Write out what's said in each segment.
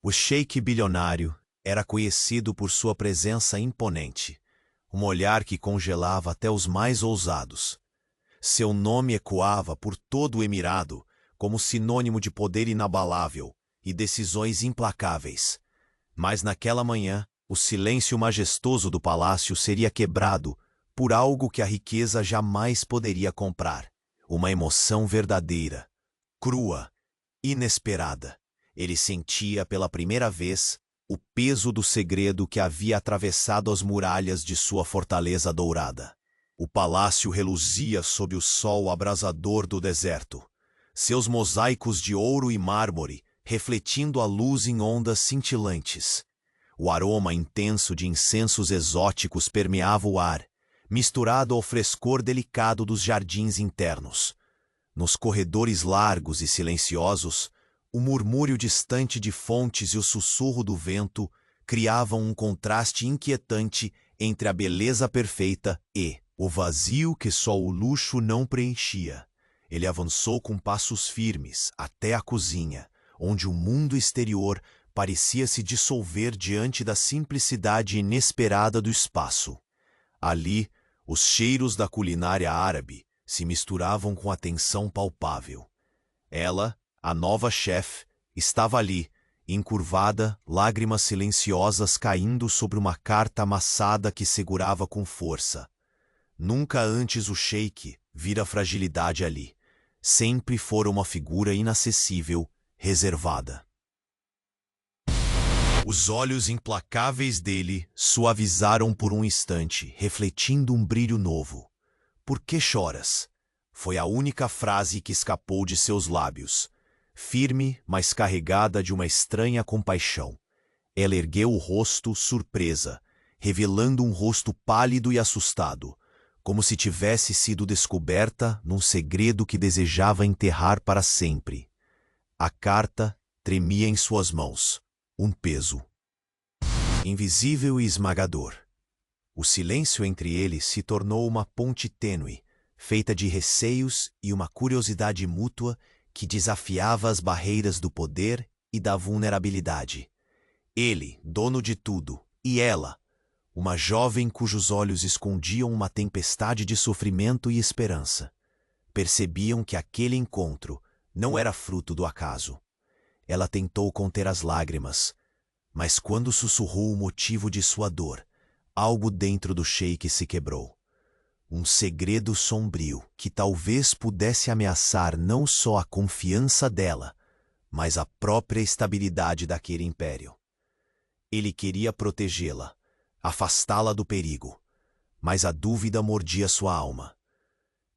O sheik bilionário era conhecido por sua presença imponente, um olhar que congelava até os mais ousados. Seu nome ecoava por todo o Emirado como sinônimo de poder inabalável e decisões implacáveis. Mas naquela manhã, o silêncio majestoso do palácio seria quebrado por algo que a riqueza jamais poderia comprar. Uma emoção verdadeira, crua, inesperada. Ele sentia pela primeira vez o peso do segredo que havia atravessado as muralhas de sua fortaleza dourada. O palácio reluzia sob o sol abrasador do deserto, seus mosaicos de ouro e mármore refletindo a luz em ondas cintilantes. O aroma intenso de incensos exóticos permeava o ar, misturado ao frescor delicado dos jardins internos. Nos corredores largos e silenciosos, o murmúrio distante de fontes e o sussurro do vento criavam um contraste inquietante entre a beleza perfeita e o vazio que só o luxo não preenchia. Ele avançou com passos firmes até a cozinha, onde o mundo exterior parecia se dissolver diante da simplicidade inesperada do espaço. Ali, os cheiros da culinária árabe se misturavam com a tensão palpável. Ela, a nova chefe, estava ali, encurvada, lágrimas silenciosas caindo sobre uma carta amassada que segurava com força. Nunca antes o sheik vira fragilidade ali. Sempre fora uma figura inacessível, reservada. Os olhos implacáveis dele suavizaram por um instante, refletindo um brilho novo. "Por que choras?" Foi a única frase que escapou de seus lábios, firme, mas carregada de uma estranha compaixão. Ela ergueu o rosto, surpresa, revelando um rosto pálido e assustado, como se tivesse sido descoberta num segredo que desejava enterrar para sempre. A carta tremia em suas mãos, um peso invisível e esmagador. O silêncio entre eles se tornou uma ponte tênue, feita de receios e uma curiosidade mútua que desafiava as barreiras do poder e da vulnerabilidade. Ele, dono de tudo, e ela, uma jovem cujos olhos escondiam uma tempestade de sofrimento e esperança. Percebiam que aquele encontro não era fruto do acaso. Ela tentou conter as lágrimas, mas quando sussurrou o motivo de sua dor, algo dentro do sheik se quebrou. Um segredo sombrio que talvez pudesse ameaçar não só a confiança dela, mas a própria estabilidade daquele império. Ele queria protegê-la, afastá-la do perigo, mas a dúvida mordia sua alma.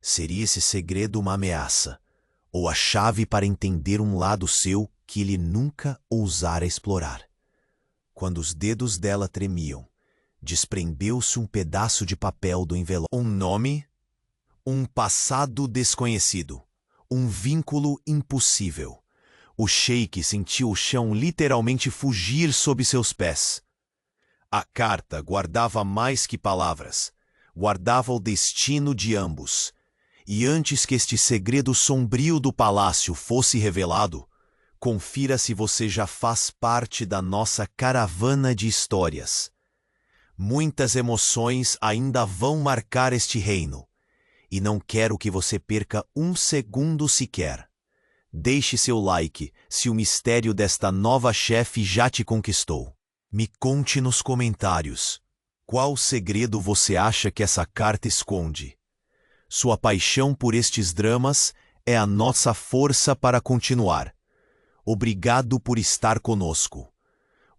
Seria esse segredo uma ameaça, ou a chave para entender um lado seu que ele nunca ousara explorar? Quando os dedos dela tremiam, desprendeu-se um pedaço de papel do envelope. Um nome, um passado desconhecido, um vínculo impossível. O sheik sentiu o chão literalmente fugir sob seus pés. A carta guardava mais que palavras, guardava o destino de ambos. E antes que este segredo sombrio do palácio fosse revelado, confira se você já faz parte da nossa caravana de histórias. Muitas emoções ainda vão marcar este reino, e não quero que você perca um segundo sequer. Deixe seu like se o mistério desta nova chefe já te conquistou. Me conte nos comentários qual segredo você acha que essa carta esconde. Sua paixão por estes dramas é a nossa força para continuar. Obrigado por estar conosco.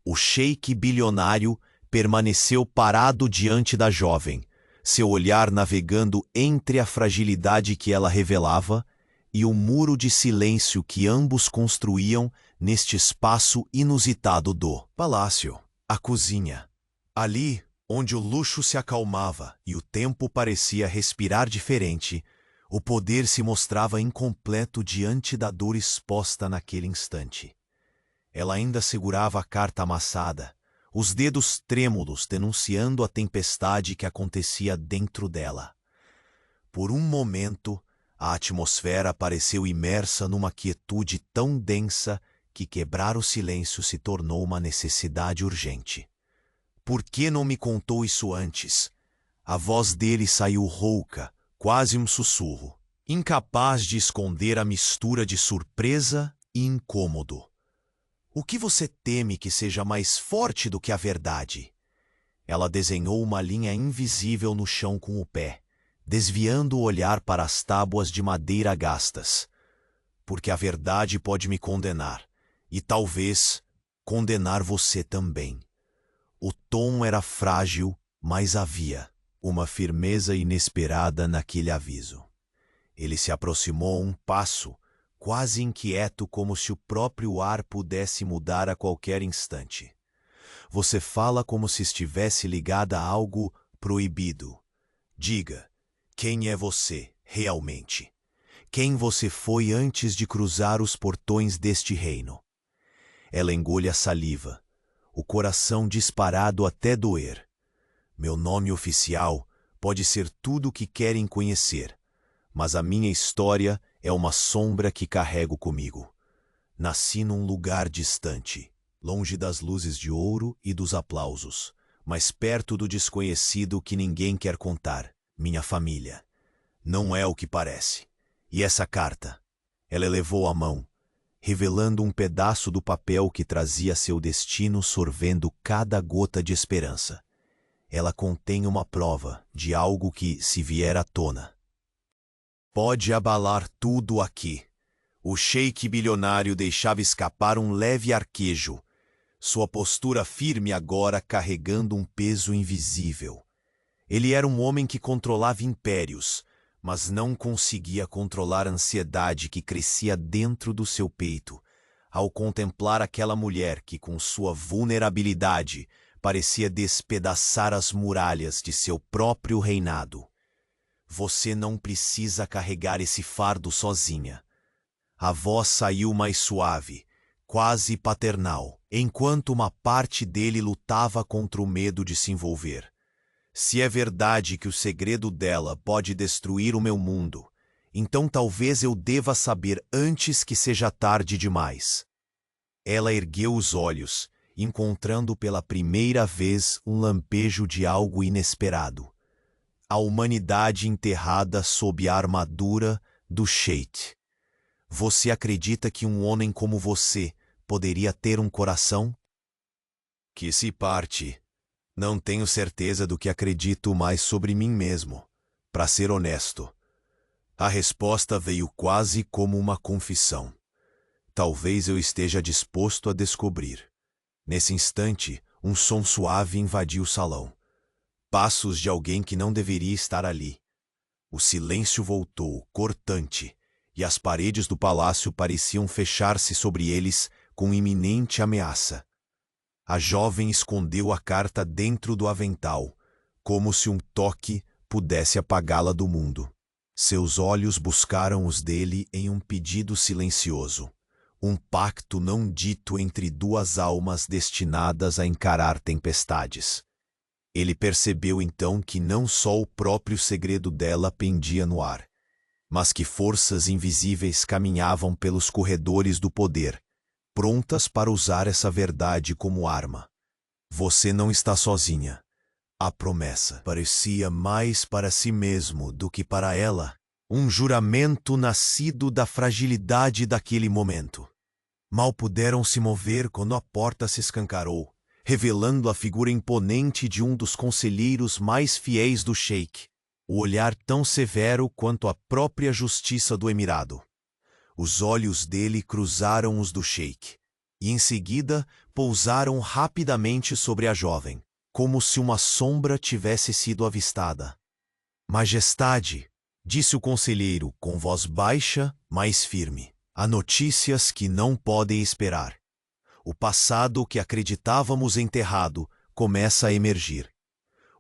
O sheik bilionário permaneceu parado diante da jovem, seu olhar navegando entre a fragilidade que ela revelava e o muro de silêncio que ambos construíam neste espaço inusitado do palácio, a cozinha. Ali, onde o luxo se acalmava e o tempo parecia respirar diferente, o poder se mostrava incompleto diante da dor exposta naquele instante. Ela ainda segurava a carta amassada, os dedos trêmulos denunciando a tempestade que acontecia dentro dela. Por um momento, a atmosfera pareceu imersa numa quietude tão densa que quebrar o silêncio se tornou uma necessidade urgente. Por que não me contou isso antes? A voz dele saiu rouca, quase um sussurro, incapaz de esconder a mistura de surpresa e incômodo. O que você teme que seja mais forte do que a verdade? Ela desenhou uma linha invisível no chão com o pé, desviando o olhar para as tábuas de madeira gastas. Porque a verdade pode me condenar, e talvez condenar você também. O tom era frágil, mas havia uma firmeza inesperada naquele aviso. Ele se aproximou um passo, quase inquieto, como se o próprio ar pudesse mudar a qualquer instante. Você fala como se estivesse ligada a algo proibido. Diga, quem é você, realmente? Quem você foi antes de cruzar os portões deste reino? Ela engole a saliva, o coração disparado até doer. Meu nome oficial pode ser tudo o que querem conhecer, mas a minha história é uma sombra que carrego comigo. Nasci num lugar distante, longe das luzes de ouro e dos aplausos, mas perto do desconhecido que ninguém quer contar, minha família. Não é o que parece. E essa carta? Ela elevou a mão, revelando um pedaço do papel que trazia seu destino, sorvendo cada gota de esperança. Ela contém uma prova de algo que, se vier à tona, pode abalar tudo aqui. O sheik bilionário deixava escapar um leve arquejo, sua postura firme agora carregando um peso invisível. Ele era um homem que controlava impérios, mas não conseguia controlar a ansiedade que crescia dentro do seu peito, ao contemplar aquela mulher que, com sua vulnerabilidade, parecia despedaçar as muralhas de seu próprio reinado. Você não precisa carregar esse fardo sozinha. A voz saiu mais suave, quase paternal, enquanto uma parte dele lutava contra o medo de se envolver. Se é verdade que o segredo dela pode destruir o meu mundo, então talvez eu deva saber antes que seja tarde demais. Ela ergueu os olhos, encontrando pela primeira vez um lampejo de algo inesperado. A humanidade enterrada sob a armadura do sheik. Você acredita que um homem como você poderia ter um coração? Que se parte. Não tenho certeza do que acredito mais sobre mim mesmo, para ser honesto. A resposta veio quase como uma confissão. Talvez eu esteja disposto a descobrir. Nesse instante, um som suave invadiu o salão. Passos de alguém que não deveria estar ali. O silêncio voltou, cortante, e as paredes do palácio pareciam fechar-se sobre eles com iminente ameaça. A jovem escondeu a carta dentro do avental, como se um toque pudesse apagá-la do mundo. Seus olhos buscaram os dele em um pedido silencioso, um pacto não dito entre duas almas destinadas a encarar tempestades. Ele percebeu então que não só o próprio segredo dela pendia no ar, mas que forças invisíveis caminhavam pelos corredores do poder, prontas para usar essa verdade como arma. Você não está sozinha. A promessa parecia mais para si mesmo do que para ela, um juramento nascido da fragilidade daquele momento. Mal puderam se mover quando a porta se escancarou, revelando a figura imponente de um dos conselheiros mais fiéis do sheik, o olhar tão severo quanto a própria justiça do emirado. Os olhos dele cruzaram os do sheik, e em seguida pousaram rapidamente sobre a jovem, como se uma sombra tivesse sido avistada. Majestade, disse o conselheiro com voz baixa, mas firme, há notícias que não podem esperar. O passado que acreditávamos enterrado começa a emergir.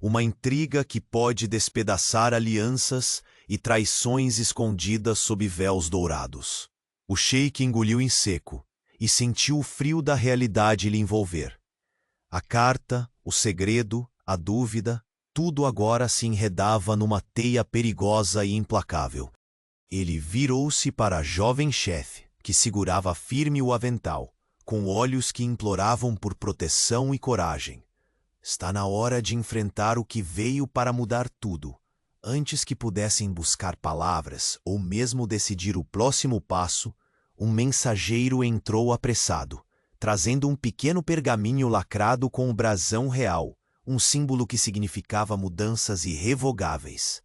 Uma intriga que pode despedaçar alianças e traições escondidas sob véus dourados. O sheik engoliu em seco e sentiu o frio da realidade lhe envolver. A carta, o segredo, a dúvida, tudo agora se enredava numa teia perigosa e implacável. Ele virou-se para a jovem chefe, que segurava firme o avental, com olhos que imploravam por proteção e coragem. Está na hora de enfrentar o que veio para mudar tudo. Antes que pudessem buscar palavras ou mesmo decidir o próximo passo, um mensageiro entrou apressado, trazendo um pequeno pergaminho lacrado com o brasão real, um símbolo que significava mudanças irrevogáveis.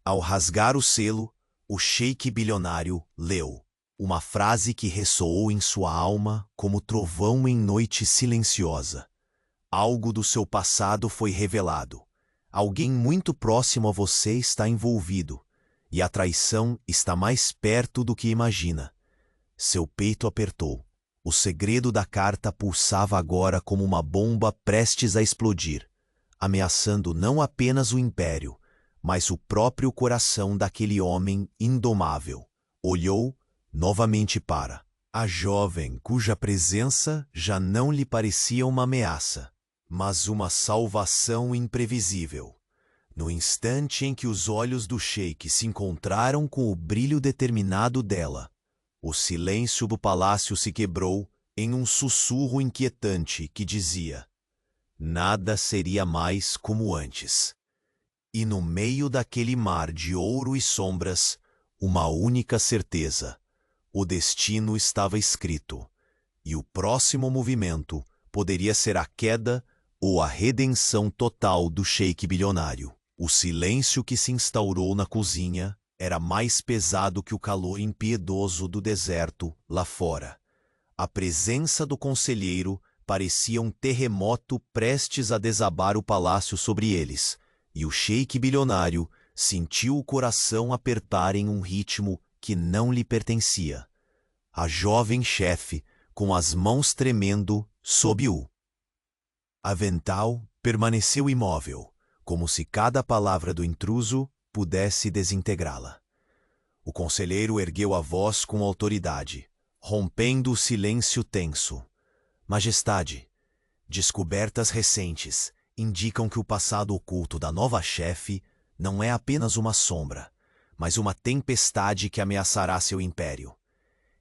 Ao rasgar o selo, o sheik bilionário leu uma frase que ressoou em sua alma como trovão em noite silenciosa. Algo do seu passado foi revelado. Alguém muito próximo a você está envolvido, e a traição está mais perto do que imagina. Seu peito apertou. O segredo da carta pulsava agora como uma bomba prestes a explodir, ameaçando não apenas o império, mas o próprio coração daquele homem indomável. Olhou novamente para a jovem cuja presença já não lhe parecia uma ameaça, mas uma salvação imprevisível. No instante em que os olhos do sheik se encontraram com o brilho determinado dela, o silêncio do palácio se quebrou em um sussurro inquietante que dizia: nada seria mais como antes. E no meio daquele mar de ouro e sombras, uma única certeza: o destino estava escrito, e o próximo movimento poderia ser a queda ou a redenção total do sheik bilionário. O silêncio que se instaurou na cozinha era mais pesado que o calor impiedoso do deserto lá fora. A presença do conselheiro parecia um terremoto prestes a desabar o palácio sobre eles, e o sheik bilionário sentiu o coração apertar em um ritmo que não lhe pertencia. A jovem chefe, com as mãos tremendo, sob o avental, permaneceu imóvel, como se cada palavra do intruso pudesse desintegrá-la. O conselheiro ergueu a voz com autoridade, rompendo o silêncio tenso. Majestade, descobertas recentes indicam que o passado oculto da nova chefe não é apenas uma sombra, mas uma tempestade que ameaçará seu império.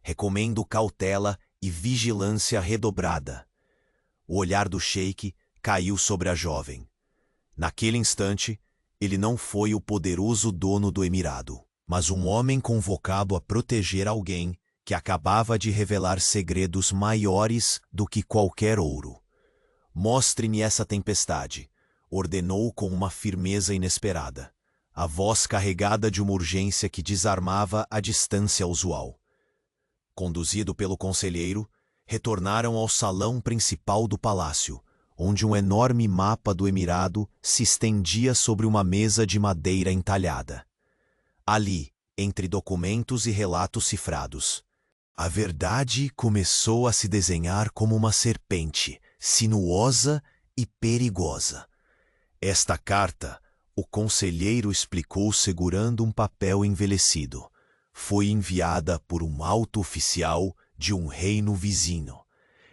Recomendo cautela e vigilância redobrada. O olhar do sheik caiu sobre a jovem. Naquele instante, ele não foi o poderoso dono do emirado, mas um homem convocado a proteger alguém que acabava de revelar segredos maiores do que qualquer ouro. Mostre-me essa tempestade, ordenou com uma firmeza inesperada, a voz carregada de uma urgência que desarmava a distância usual. Conduzido pelo conselheiro, retornaram ao salão principal do palácio, onde um enorme mapa do emirado se estendia sobre uma mesa de madeira entalhada. Ali, entre documentos e relatos cifrados, a verdade começou a se desenhar como uma serpente, sinuosa e perigosa. Esta carta, o conselheiro explicou segurando um papel envelhecido, foi enviada por um alto oficial de um reino vizinho.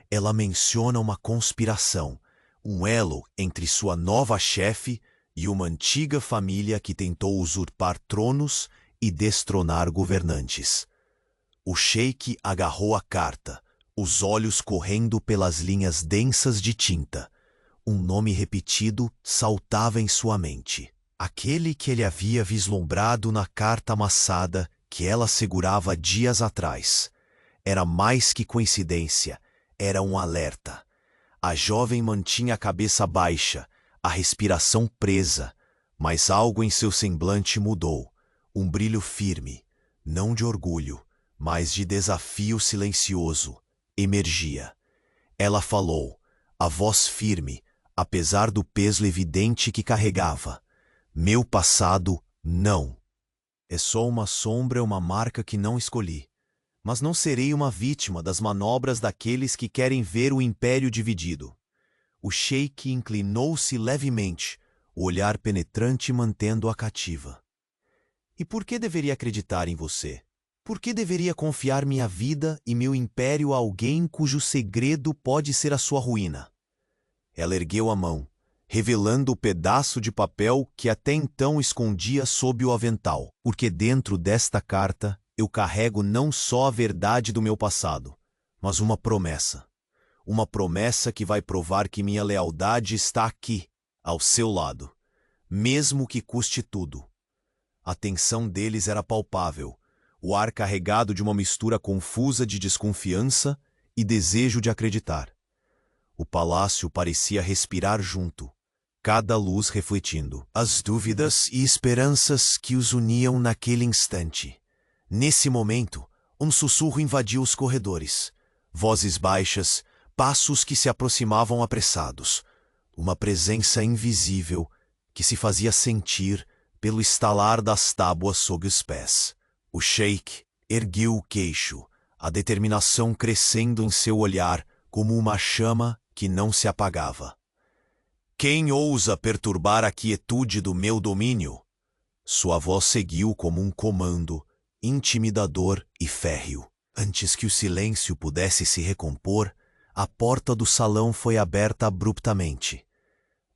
Ela menciona uma conspiração, um elo entre sua nova chefe e uma antiga família que tentou usurpar tronos e destronar governantes. O sheik agarrou a carta, os olhos correndo pelas linhas densas de tinta. Um nome repetido saltava em sua mente. Aquele que ele havia vislumbrado na carta amassada que ela segurava dias atrás. Era mais que coincidência, era um alerta. A jovem mantinha a cabeça baixa, a respiração presa, mas algo em seu semblante mudou. Um brilho firme, não de orgulho, mas de desafio silencioso, emergia. Ela falou, a voz firme, apesar do peso evidente que carregava. Meu passado, não. É só uma sombra, uma marca que não escolhi. Mas não serei uma vítima das manobras daqueles que querem ver o império dividido. O sheik inclinou-se levemente, o olhar penetrante mantendo-a cativa. E por que deveria acreditar em você? Por que deveria confiar minha vida e meu império a alguém cujo segredo pode ser a sua ruína? Ela ergueu a mão, revelando o pedaço de papel que até então escondia sob o avental, porque dentro desta carta eu carrego não só a verdade do meu passado, mas uma promessa. uma promessa que vai provar que minha lealdade está aqui, ao seu lado, mesmo que custe tudo. A tensão deles era palpável, o ar carregado de uma mistura confusa de desconfiança e desejo de acreditar. O palácio parecia respirar junto, cada luz refletindo as dúvidas e esperanças que os uniam naquele instante. Nesse momento, um sussurro invadiu os corredores. Vozes baixas, passos que se aproximavam apressados. Uma presença invisível que se fazia sentir pelo estalar das tábuas sob os pés. O sheik ergueu o queixo, a determinação crescendo em seu olhar como uma chama que não se apagava. Quem ousa perturbar a quietude do meu domínio? Sua voz seguiu como um comando, intimidador e férreo. Antes que o silêncio pudesse se recompor, a porta do salão foi aberta abruptamente.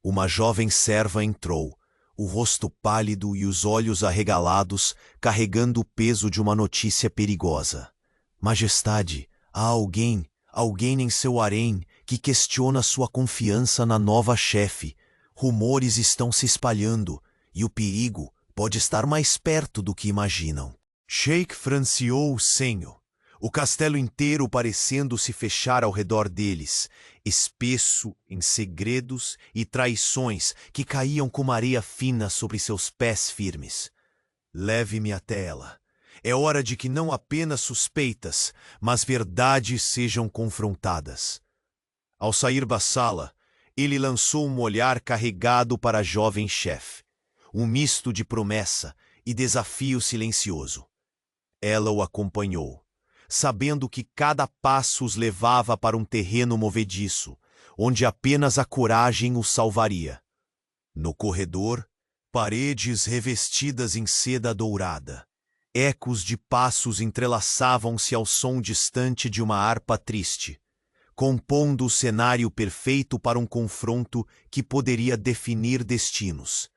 Uma jovem serva entrou, o rosto pálido e os olhos arregalados, carregando o peso de uma notícia perigosa. Majestade, há alguém em seu harém que questiona sua confiança na nova chefe. Rumores estão se espalhando e o perigo pode estar mais perto do que imaginam. Sheik franceou o senho, o castelo inteiro parecendo se fechar ao redor deles, espesso em segredos e traições que caíam como areia fina sobre seus pés firmes. Leve-me até ela. É hora de que não apenas suspeitas, mas verdades sejam confrontadas. Ao sair da sala, ele lançou um olhar carregado para a jovem chefe, um misto de promessa e desafio silencioso. Ela o acompanhou, sabendo que cada passo os levava para um terreno movediço, onde apenas a coragem os salvaria. No corredor, paredes revestidas em seda dourada. Ecos de passos entrelaçavam-se ao som distante de uma harpa triste, compondo o cenário perfeito para um confronto que poderia definir destinos.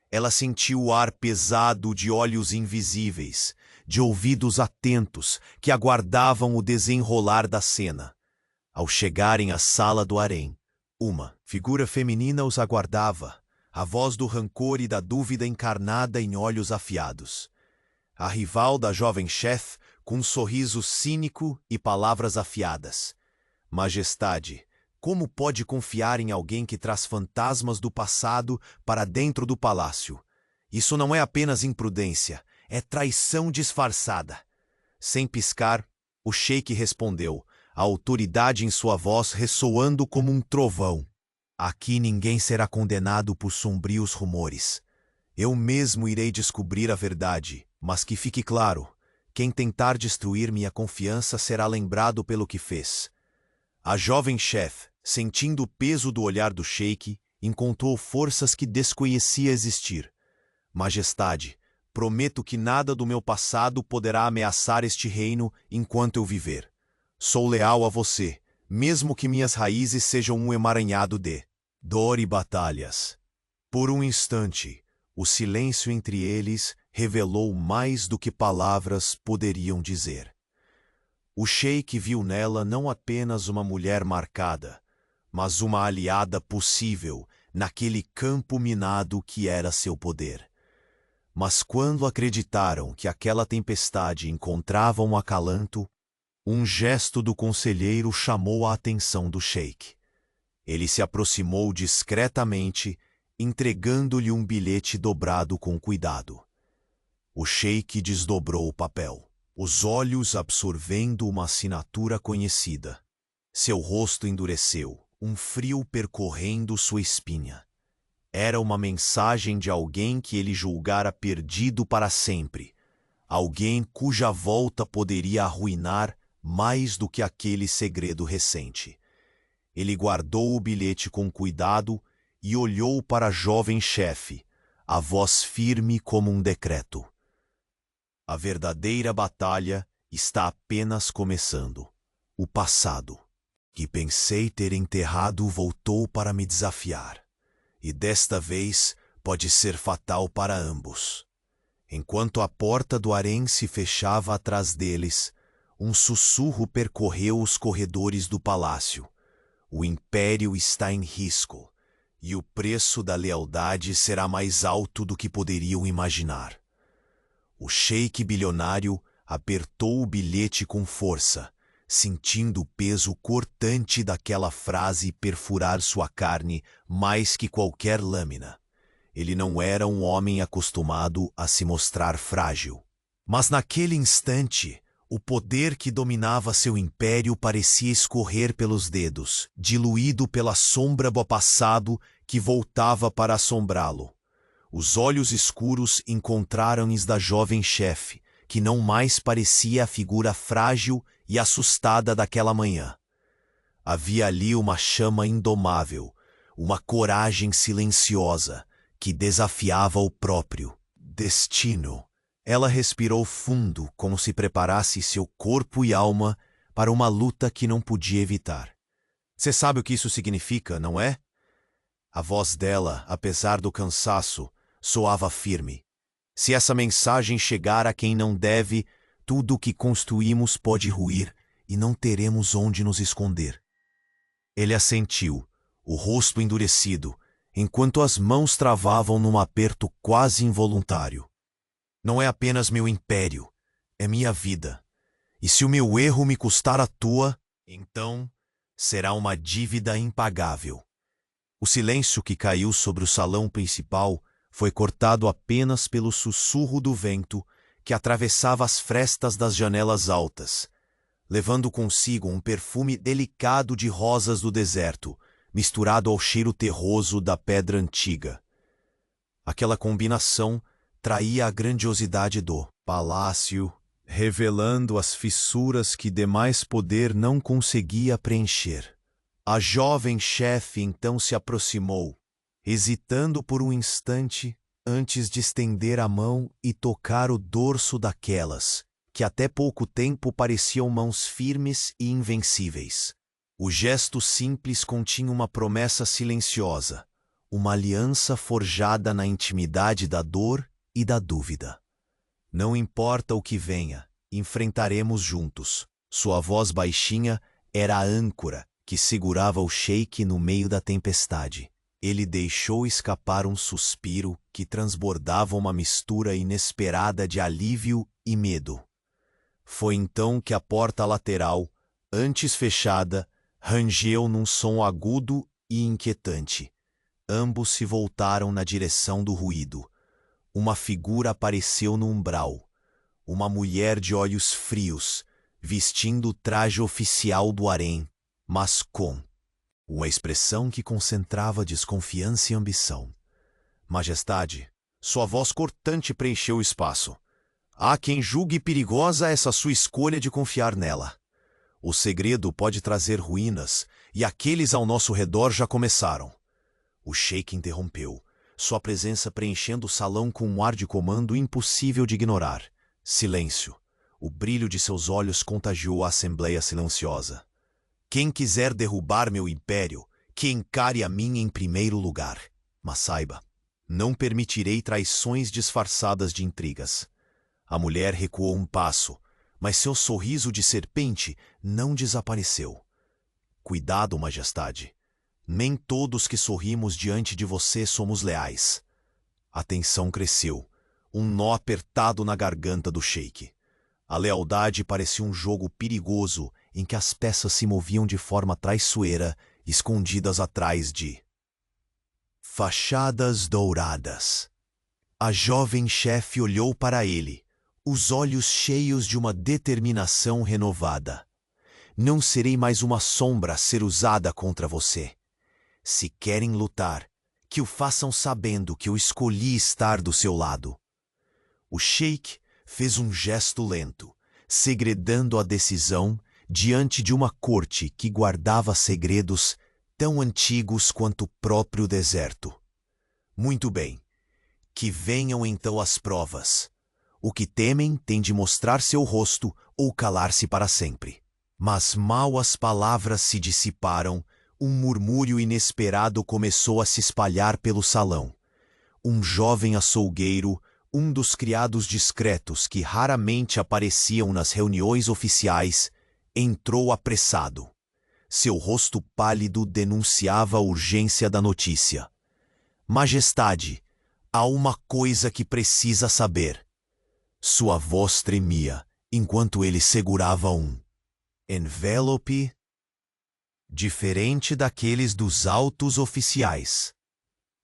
Ela sentiu o ar pesado de olhos invisíveis, de ouvidos atentos que aguardavam o desenrolar da cena. Ao chegarem à sala do harém, uma figura feminina os aguardava, a voz do rancor e da dúvida encarnada em olhos afiados. A rival da jovem chefe, com um sorriso cínico e palavras afiadas. Majestade, como pode confiar em alguém que traz fantasmas do passado para dentro do palácio? Isso não é apenas imprudência, é traição disfarçada. Sem piscar, o sheik respondeu, a autoridade em sua voz ressoando como um trovão. Aqui ninguém será condenado por sombrios rumores. Eu mesmo irei descobrir a verdade, mas que fique claro, quem tentar destruir minha confiança será lembrado pelo que fez. A jovem chefe, sentindo o peso do olhar do sheik, encontrou forças que desconhecia existir. Majestade, prometo que nada do meu passado poderá ameaçar este reino enquanto eu viver. Sou leal a você, mesmo que minhas raízes sejam um emaranhado de dor e batalhas. Por um instante, o silêncio entre eles revelou mais do que palavras poderiam dizer. O sheik viu nela não apenas uma mulher marcada, mas uma aliada possível naquele campo minado que era seu poder. Mas quando acreditaram que aquela tempestade encontrava um acalanto, um gesto do conselheiro chamou a atenção do sheik. Ele se aproximou discretamente, entregando-lhe um bilhete dobrado com cuidado. O sheik desdobrou o papel, os olhos absorvendo uma assinatura conhecida. Seu rosto endureceu, um frio percorrendo sua espinha. Era uma mensagem de alguém que ele julgara perdido para sempre, alguém cuja volta poderia arruinar mais do que aquele segredo recente. Ele guardou o bilhete com cuidado e olhou para a jovem chefe, a voz firme como um decreto. A verdadeira batalha está apenas começando. O passado, que pensei ter enterrado, voltou para me desafiar. E desta vez pode ser fatal para ambos. Enquanto a porta do harém se fechava atrás deles, um sussurro percorreu os corredores do palácio, O império está em risco, e o preço da lealdade será mais alto do que poderiam imaginar. O sheik bilionário apertou o bilhete com força, sentindo o peso cortante daquela frase perfurar sua carne mais que qualquer lâmina. Ele não era um homem acostumado a se mostrar frágil. Mas naquele instante, o poder que dominava seu império parecia escorrer pelos dedos, diluído pela sombra do passado que voltava para assombrá-lo. Os olhos escuros encontraram-nos da jovem chefe, que não mais parecia a figura frágil e assustada daquela manhã. Havia ali uma chama indomável, uma coragem silenciosa, que desafiava o próprio destino. Ela respirou fundo, como se preparasse seu corpo e alma para uma luta que não podia evitar. Você sabe o que isso significa, não é? A voz dela, apesar do cansaço, soava firme. Se essa mensagem chegar a quem não deve, tudo o que construímos pode ruir e não teremos onde nos esconder. Ele assentiu, o rosto endurecido, enquanto as mãos travavam num aperto quase involuntário. Não é apenas meu império, é minha vida. E se o meu erro me custar a tua, então será uma dívida impagável. O silêncio que caiu sobre o salão principal foi cortado apenas pelo sussurro do vento que atravessava as frestas das janelas altas, levando consigo um perfume delicado de rosas do deserto, misturado ao cheiro terroso da pedra antiga. Aquela combinação traía a grandiosidade do palácio, revelando as fissuras que demais poder não conseguia preencher. A jovem chefe então se aproximou, hesitando por um instante antes de estender a mão e tocar o dorso daquelas, que até pouco tempo pareciam mãos firmes e invencíveis. O gesto simples continha uma promessa silenciosa, uma aliança forjada na intimidade da dor e da dúvida. Não importa o que venha, enfrentaremos juntos. Sua voz baixinha era a âncora que segurava o sheik no meio da tempestade. Ele deixou escapar um suspiro que transbordava uma mistura inesperada de alívio e medo. Foi então que a porta lateral, antes fechada, rangeu num som agudo e inquietante. Ambos se voltaram na direção do ruído. Uma figura apareceu no umbral. Uma mulher de olhos frios, vestindo o traje oficial do harém, mas com uma expressão que concentrava desconfiança e ambição. Majestade, sua voz cortante preencheu o espaço. Há quem julgue perigosa essa sua escolha de confiar nela. O segredo pode trazer ruínas, e aqueles ao nosso redor já começaram. O sheik interrompeu, sua presença preenchendo o salão com um ar de comando impossível de ignorar. Silêncio. O brilho de seus olhos contagiou a assembleia silenciosa. Quem quiser derrubar meu império, que encare a mim em primeiro lugar. Mas saiba, não permitirei traições disfarçadas de intrigas. A mulher recuou um passo, mas seu sorriso de serpente não desapareceu. Cuidado, majestade. Nem todos que sorrimos diante de você somos leais. A tensão cresceu, um nó apertado na garganta do sheik. A lealdade parecia um jogo perigoso em que as peças se moviam de forma traiçoeira, escondidas atrás de fachadas douradas. A jovem chefe olhou para ele, os olhos cheios de uma determinação renovada. Não serei mais uma sombra a ser usada contra você. Se querem lutar, que o façam sabendo que eu escolhi estar do seu lado. O sheik fez um gesto lento, segredando a decisão diante de uma corte que guardava segredos tão antigos quanto o próprio deserto. Muito bem. Que venham então as provas. O que temem tem de mostrar seu rosto ou calar-se para sempre. Mas mal as palavras se dissiparam, um murmúrio inesperado começou a se espalhar pelo salão. Um jovem açougueiro, um dos criados discretos que raramente apareciam nas reuniões oficiais, entrou apressado. Seu rosto pálido denunciava a urgência da notícia. Majestade, há uma coisa que precisa saber. Sua voz tremia, enquanto ele segurava um envelope diferente daqueles dos altos oficiais.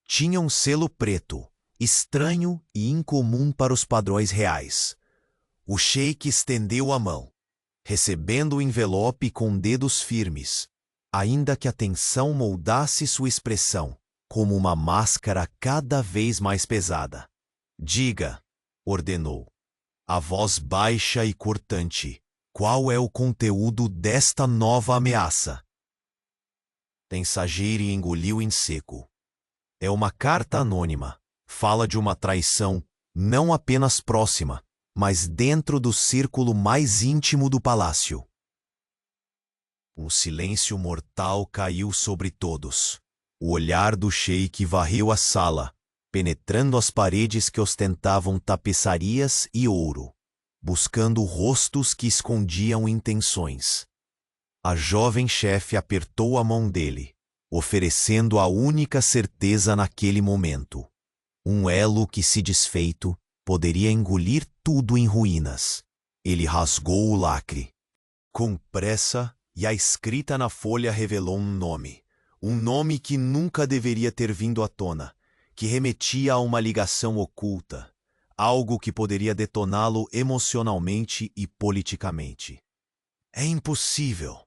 Tinha um selo preto, estranho e incomum para os padrões reais. O sheik estendeu a mão, recebendo o envelope com dedos firmes, ainda que a tensão moldasse sua expressão, como uma máscara cada vez mais pesada. Diga, ordenou, a voz baixa e cortante, qual é o conteúdo desta nova ameaça? Tensageiri engoliu em seco. É uma carta anônima. Fala de uma traição, não apenas próxima, mas dentro do círculo mais íntimo do palácio. Um silêncio mortal caiu sobre todos. O olhar do sheik varreu a sala, penetrando as paredes que ostentavam tapeçarias e ouro, buscando rostos que escondiam intenções. A jovem chefe apertou a mão dele, oferecendo a única certeza naquele momento. Um elo que, se desfeito, poderia engolir tudo em ruínas. Ele rasgou o lacre. Com pressa, e a escrita na folha revelou um nome. Um nome que nunca deveria ter vindo à tona, que remetia a uma ligação oculta, algo que poderia detoná-lo emocionalmente e politicamente. É impossível.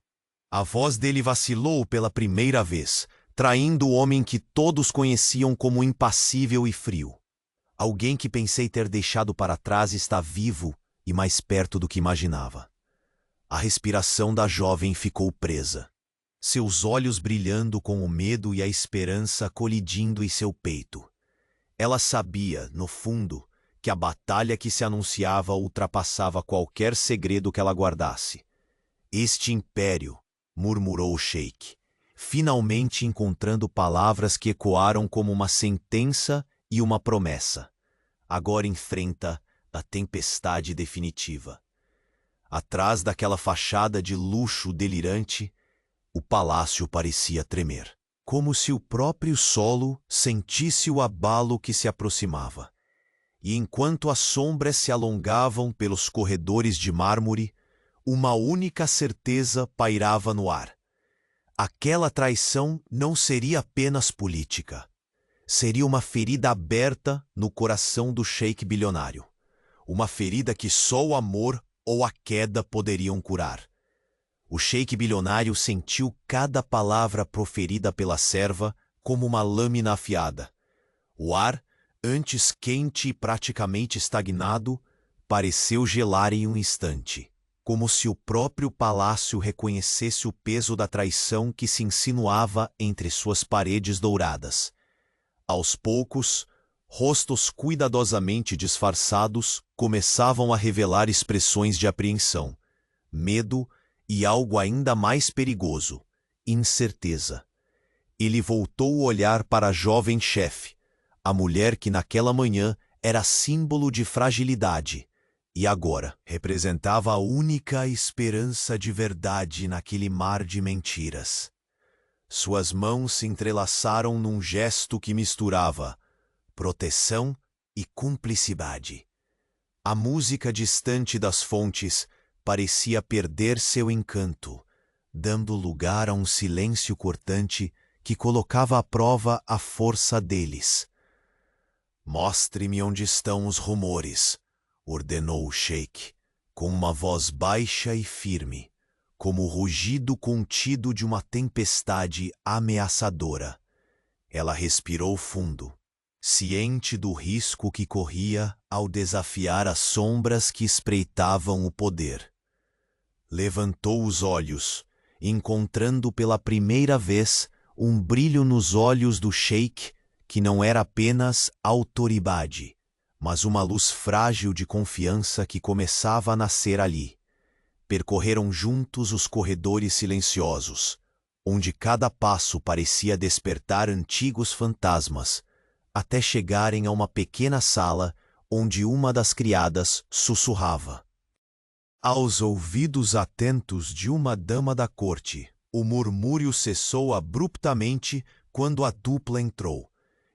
A voz dele vacilou pela primeira vez, traindo o homem que todos conheciam como impassível e frio. Alguém que pensei ter deixado para trás está vivo e mais perto do que imaginava. A respiração da jovem ficou presa, seus olhos brilhando com o medo e a esperança colidindo em seu peito. Ela sabia, no fundo, que a batalha que se anunciava ultrapassava qualquer segredo que ela guardasse. Este império, murmurou o sheik, finalmente encontrando palavras que ecoaram como uma sentença e uma promessa. Agora enfrenta a tempestade definitiva. Atrás daquela fachada de luxo delirante, o palácio parecia tremer, como se o próprio solo sentisse o abalo que se aproximava. E enquanto as sombras se alongavam pelos corredores de mármore, uma única certeza pairava no ar. Aquela traição não seria apenas política. Seria uma ferida aberta no coração do sheik bilionário. Uma ferida que só o amor ou a queda poderiam curar. O sheik bilionário sentiu cada palavra proferida pela serva como uma lâmina afiada. O ar, antes quente e praticamente estagnado, pareceu gelar em um instante, como se o próprio palácio reconhecesse o peso da traição que se insinuava entre suas paredes douradas. Aos poucos, rostos cuidadosamente disfarçados começavam a revelar expressões de apreensão, medo e algo ainda mais perigoso, incerteza. Ele voltou o olhar para a jovem chefe, a mulher que naquela manhã era símbolo de fragilidade e agora representava a única esperança de verdade naquele mar de mentiras. Suas mãos se entrelaçaram num gesto que misturava proteção e cumplicidade. A música distante das fontes parecia perder seu encanto, dando lugar a um silêncio cortante que colocava à prova a força deles. Mostre-me onde estão os rumores, ordenou o sheik, com uma voz baixa e firme, como o rugido contido de uma tempestade ameaçadora. Ela respirou fundo, ciente do risco que corria ao desafiar as sombras que espreitavam o poder. Levantou os olhos, encontrando pela primeira vez um brilho nos olhos do sheik que não era apenas autoridade, mas uma luz frágil de confiança que começava a nascer ali. Percorreram juntos os corredores silenciosos, onde cada passo parecia despertar antigos fantasmas, até chegarem a uma pequena sala onde uma das criadas sussurrava. Aos ouvidos atentos de uma dama da corte, O murmúrio cessou abruptamente quando a dupla entrou,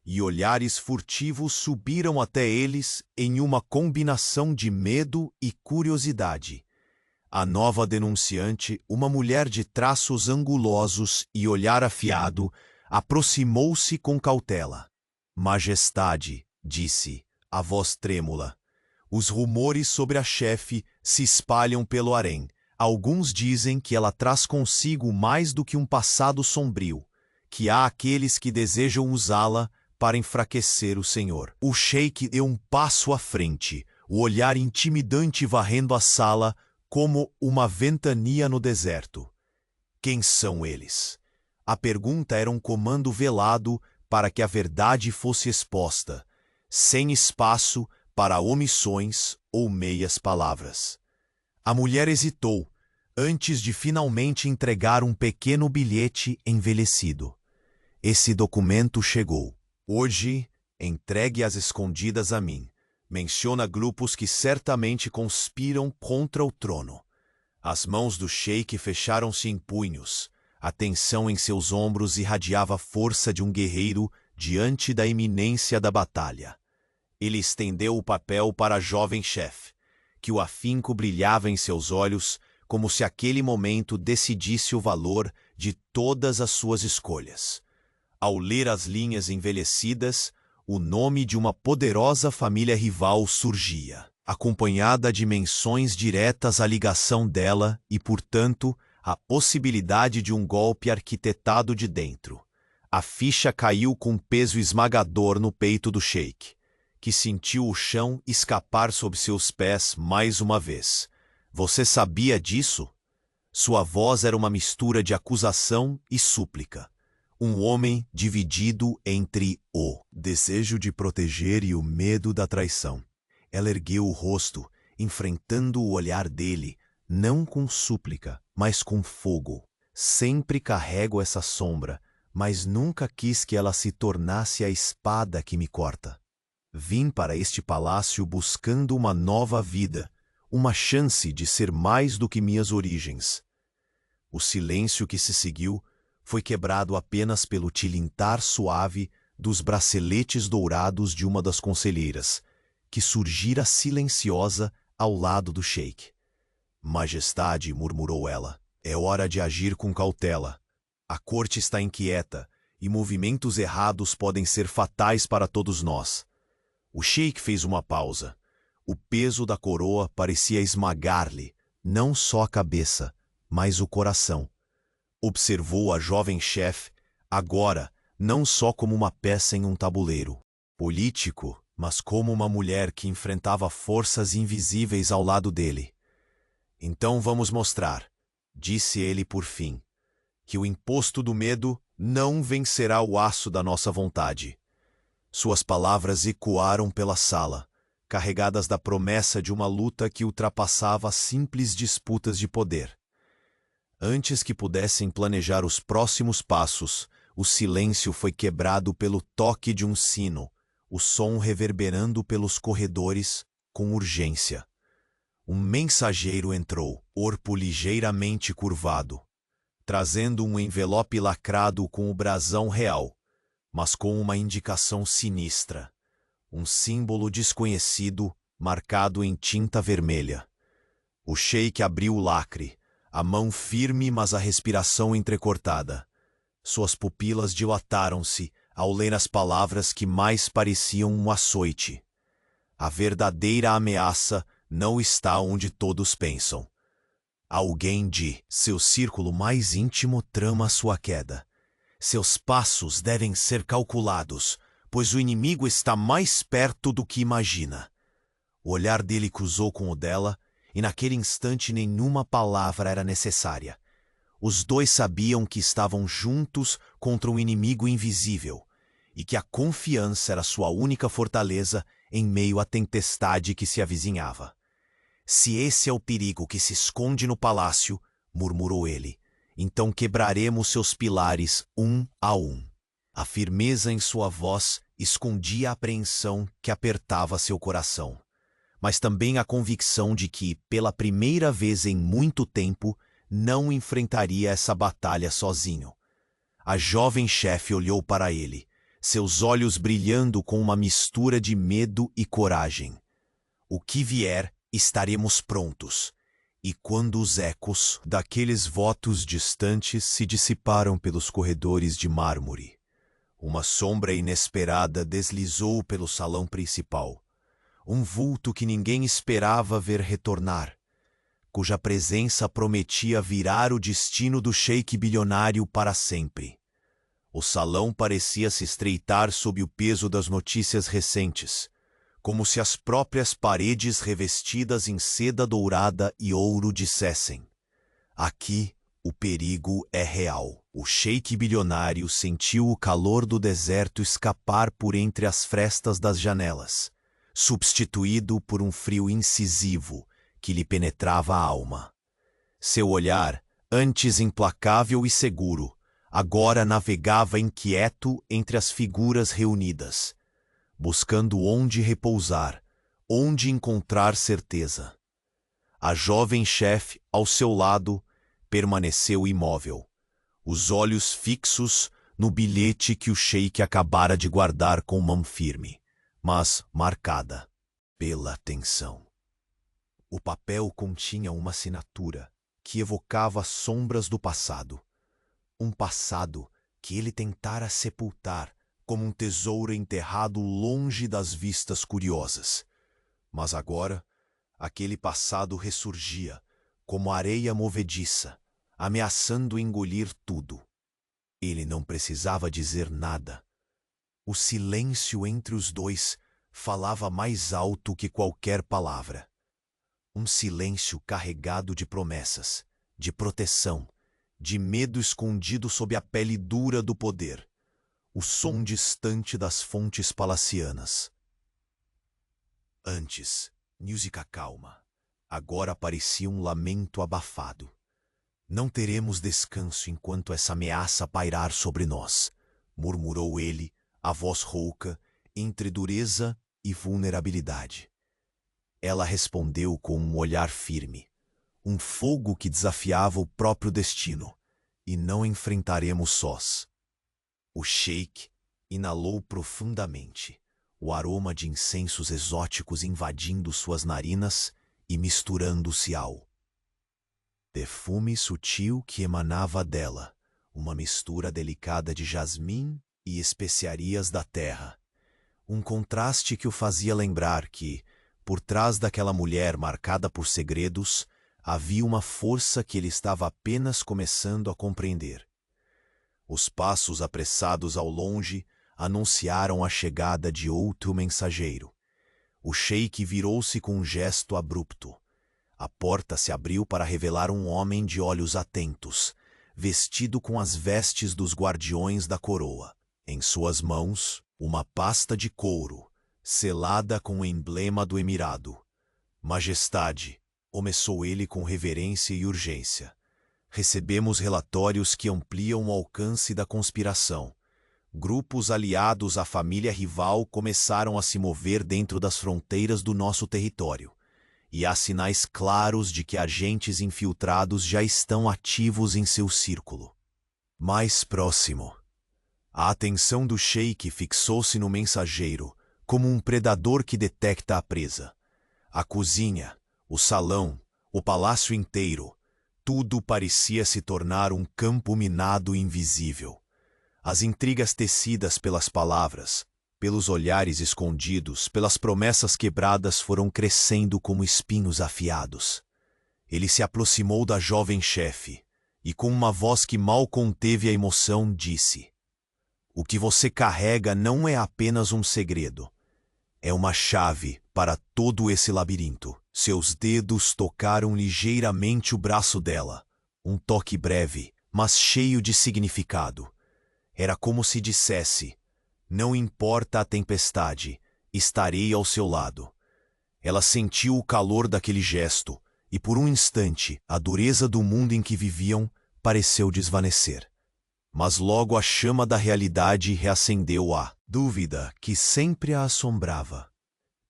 e olhares furtivos subiram até eles em uma combinação de medo e curiosidade. A nova denunciante, uma mulher de traços angulosos e olhar afiado, aproximou-se com cautela. Majestade, disse, a voz trêmula. Os rumores sobre a chefe se espalham pelo harém. Alguns dizem que ela traz consigo mais do que um passado sombrio, que há aqueles que desejam usá-la para enfraquecer o senhor. O sheik deu um passo à frente, o olhar intimidante varrendo a sala como uma ventania no deserto. Quem são eles? A pergunta era um comando velado para que a verdade fosse exposta, sem espaço para omissões ou meias palavras. A mulher hesitou, antes de finalmente entregar um pequeno bilhete envelhecido. Esse documento chegou. Hoje, entregue às escondidas a mim. Menciona grupos que certamente conspiram contra o trono. As mãos do sheik fecharam-se em punhos. A tensão em seus ombros irradiava a força de um guerreiro diante da iminência da batalha. Ele estendeu o papel para a jovem chefe, que o afinco brilhava em seus olhos, como se aquele momento decidisse o valor de todas as suas escolhas. Ao ler as linhas envelhecidas, o nome de uma poderosa família rival surgia, acompanhada de menções diretas à ligação dela e, portanto, a possibilidade de um golpe arquitetado de dentro. A ficha caiu com peso esmagador no peito do sheik, que sentiu o chão escapar sob seus pés mais uma vez. Você sabia disso? Sua voz era uma mistura de acusação e súplica. Um homem dividido entre o desejo de proteger e o medo da traição. Ela ergueu o rosto, enfrentando o olhar dele, não com súplica, mas com fogo. Sempre carrego essa sombra, mas nunca quis que ela se tornasse a espada que me corta. Vim para este palácio buscando uma nova vida, uma chance de ser mais do que minhas origens. O silêncio que se seguiu foi quebrado apenas pelo tilintar suave dos braceletes dourados de uma das conselheiras, que surgira silenciosa ao lado do sheik. Majestade, murmurou ela, é hora de agir com cautela. A corte está inquieta e movimentos errados podem ser fatais para todos nós. O sheik fez uma pausa. O peso da coroa parecia esmagar-lhe, não só a cabeça, mas o coração. Observou a jovem chefe, agora, não só como uma peça em um tabuleiro político, mas como uma mulher que enfrentava forças invisíveis ao lado dele. Então vamos mostrar, disse ele por fim, que o imposto do medo não vencerá o aço da nossa vontade. Suas palavras ecoaram pela sala, carregadas da promessa de uma luta que ultrapassava simples disputas de poder. Antes que pudessem planejar os próximos passos, o silêncio foi quebrado pelo toque de um sino, o som reverberando pelos corredores com urgência. Um mensageiro entrou, corpo ligeiramente curvado, trazendo um envelope lacrado com o brasão real, mas com uma indicação sinistra, um símbolo desconhecido marcado em tinta vermelha. O sheik abriu o lacre, a mão firme, mas a respiração entrecortada. Suas pupilas dilataram-se ao ler as palavras que mais pareciam um açoite. A verdadeira ameaça não está onde todos pensam. Alguém de seu círculo mais íntimo trama sua queda. Seus passos devem ser calculados, pois o inimigo está mais perto do que imagina. O olhar dele cruzou com o dela, e naquele instante nenhuma palavra era necessária. Os dois sabiam que estavam juntos contra um inimigo invisível, e que a confiança era sua única fortaleza em meio à tempestade que se avizinhava. Se esse é o perigo que se esconde no palácio, murmurou ele, então quebraremos seus pilares um a um. A firmeza em sua voz escondia a apreensão que apertava seu coração, mas também a convicção de que, pela primeira vez em muito tempo, não enfrentaria essa batalha sozinho. A jovem chefe olhou para ele, seus olhos brilhando com uma mistura de medo e coragem. O que vier, estaremos prontos. E quando os ecos daqueles votos distantes se dissiparam pelos corredores de mármore, uma sombra inesperada deslizou pelo salão principal. Um vulto que ninguém esperava ver retornar, cuja presença prometia virar o destino do sheik bilionário para sempre. O salão parecia se estreitar sob o peso das notícias recentes, como se as próprias paredes revestidas em seda dourada e ouro dissessem: aqui o perigo é real. O sheik bilionário sentiu o calor do deserto escapar por entre as frestas das janelas, substituído por um frio incisivo que lhe penetrava a alma. Seu olhar, antes implacável e seguro, agora navegava inquieto entre as figuras reunidas, buscando onde repousar, onde encontrar certeza. A jovem chefe, ao seu lado, permaneceu imóvel, os olhos fixos no bilhete que o sheik acabara de guardar com mão firme, mas marcada pela tensão. O papel continha uma assinatura que evocava sombras do passado, um passado que ele tentara sepultar como um tesouro enterrado longe das vistas curiosas. Mas agora, aquele passado ressurgia, como areia movediça, ameaçando engolir tudo. Ele não precisava dizer nada. O silêncio entre os dois falava mais alto que qualquer palavra. Um silêncio carregado de promessas, de proteção, de medo escondido sob a pele dura do poder. O som distante das fontes palacianas. Antes, música calma. Agora parecia um lamento abafado. Não teremos descanso enquanto essa ameaça pairar sobre nós, murmurou ele, a voz rouca, entre dureza e vulnerabilidade. Ela respondeu com um olhar firme, um fogo que desafiava o próprio destino, e não enfrentaremos sós. O sheik inalou profundamente, o aroma de incensos exóticos invadindo suas narinas e misturando-se ao perfume sutil que emanava dela, uma mistura delicada de jasmim e especiarias da terra. Um contraste que o fazia lembrar que, por trás daquela mulher marcada por segredos, havia uma força que ele estava apenas começando a compreender. Os passos apressados ao longe anunciaram a chegada de outro mensageiro. O sheik virou-se com um gesto abrupto. A porta se abriu para revelar um homem de olhos atentos, vestido com as vestes dos guardiões da coroa. Em suas mãos, uma pasta de couro, selada com o emblema do emirado. Majestade, começou ele com reverência e urgência. Recebemos relatórios que ampliam o alcance da conspiração. Grupos aliados à família rival começaram a se mover dentro das fronteiras do nosso território. E há sinais claros de que agentes infiltrados já estão ativos em seu círculo. Mais próximo. A atenção do sheik fixou-se no mensageiro, como um predador que detecta a presa. A cozinha, o salão, o palácio inteiro, tudo parecia se tornar um campo minado e invisível. As intrigas tecidas pelas palavras, pelos olhares escondidos, pelas promessas quebradas foram crescendo como espinhos afiados. Ele se aproximou da jovem chefe e, com uma voz que mal conteve a emoção, disse: "O que você carrega não é apenas um segredo. É uma chave para todo esse labirinto." Seus dedos tocaram ligeiramente o braço dela. Um toque breve, mas cheio de significado. Era como se dissesse: "Não importa a tempestade, estarei ao seu lado." Ela sentiu o calor daquele gesto, e por um instante a dureza do mundo em que viviam pareceu desvanecer. Mas logo a chama da realidade reacendeu a dúvida que sempre a assombrava.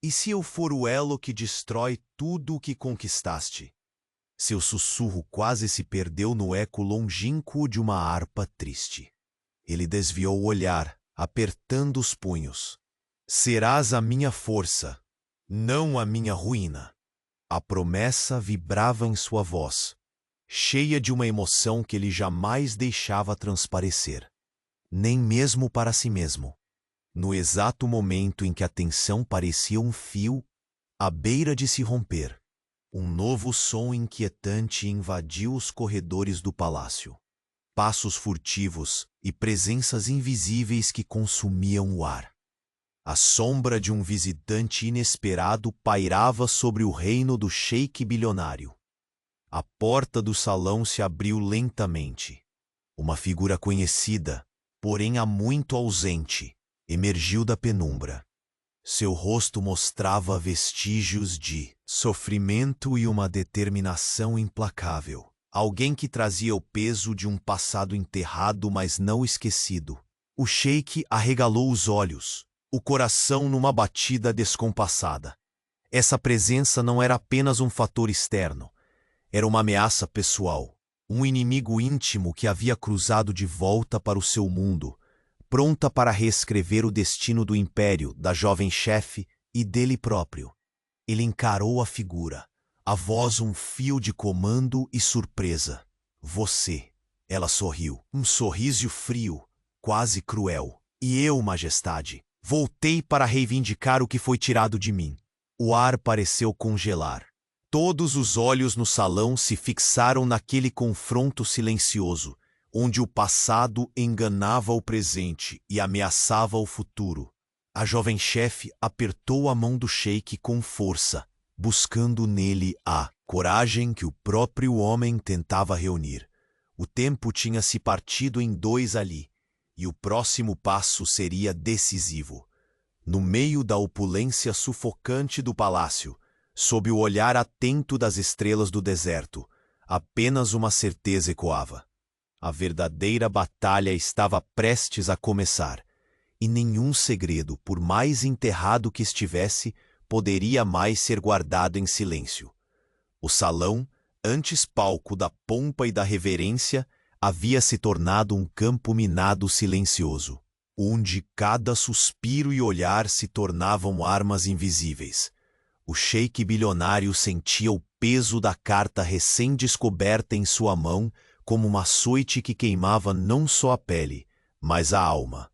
E se eu for o elo que destrói tudo o que conquistaste? Seu sussurro quase se perdeu no eco longínquo de uma harpa triste. Ele desviou o olhar, apertando os punhos. Serás a minha força, não a minha ruína. A promessa vibrava em sua voz, cheia de uma emoção que ele jamais deixava transparecer, nem mesmo para si mesmo. No exato momento em que a tensão parecia um fio à beira de se romper, um novo som inquietante invadiu os corredores do palácio. Passos furtivos e presenças invisíveis que consumiam o ar. A sombra de um visitante inesperado pairava sobre o reino do sheik bilionário. A porta do salão se abriu lentamente. Uma figura conhecida, porém há muito ausente, emergiu da penumbra. Seu rosto mostrava vestígios de sofrimento e uma determinação implacável. Alguém que trazia o peso de um passado enterrado, mas não esquecido. O sheik arregalou os olhos, o coração numa batida descompassada. Essa presença não era apenas um fator externo. Era uma ameaça pessoal, um inimigo íntimo que havia cruzado de volta para o seu mundo, pronta para reescrever o destino do império, da jovem chefe e dele próprio. Ele encarou a figura, a voz um fio de comando e surpresa. Você. Ela sorriu, um sorriso frio, quase cruel. E eu, majestade, voltei para reivindicar o que foi tirado de mim. O ar pareceu congelar. Todos os olhos no salão se fixaram naquele confronto silencioso, onde o passado enganava o presente e ameaçava o futuro. A jovem chefe apertou a mão do sheik com força, buscando nele a coragem que o próprio homem tentava reunir. O tempo tinha se partido em dois ali, e o próximo passo seria decisivo. No meio da opulência sufocante do palácio, sob o olhar atento das estrelas do deserto, apenas uma certeza ecoava. A verdadeira batalha estava prestes a começar, e nenhum segredo, por mais enterrado que estivesse, poderia mais ser guardado em silêncio. O salão, antes palco da pompa e da reverência, havia se tornado um campo minado silencioso, onde cada suspiro e olhar se tornavam armas invisíveis. O sheik bilionário sentia o peso da carta recém-descoberta em sua mão como um açoite que queimava não só a pele, mas a alma.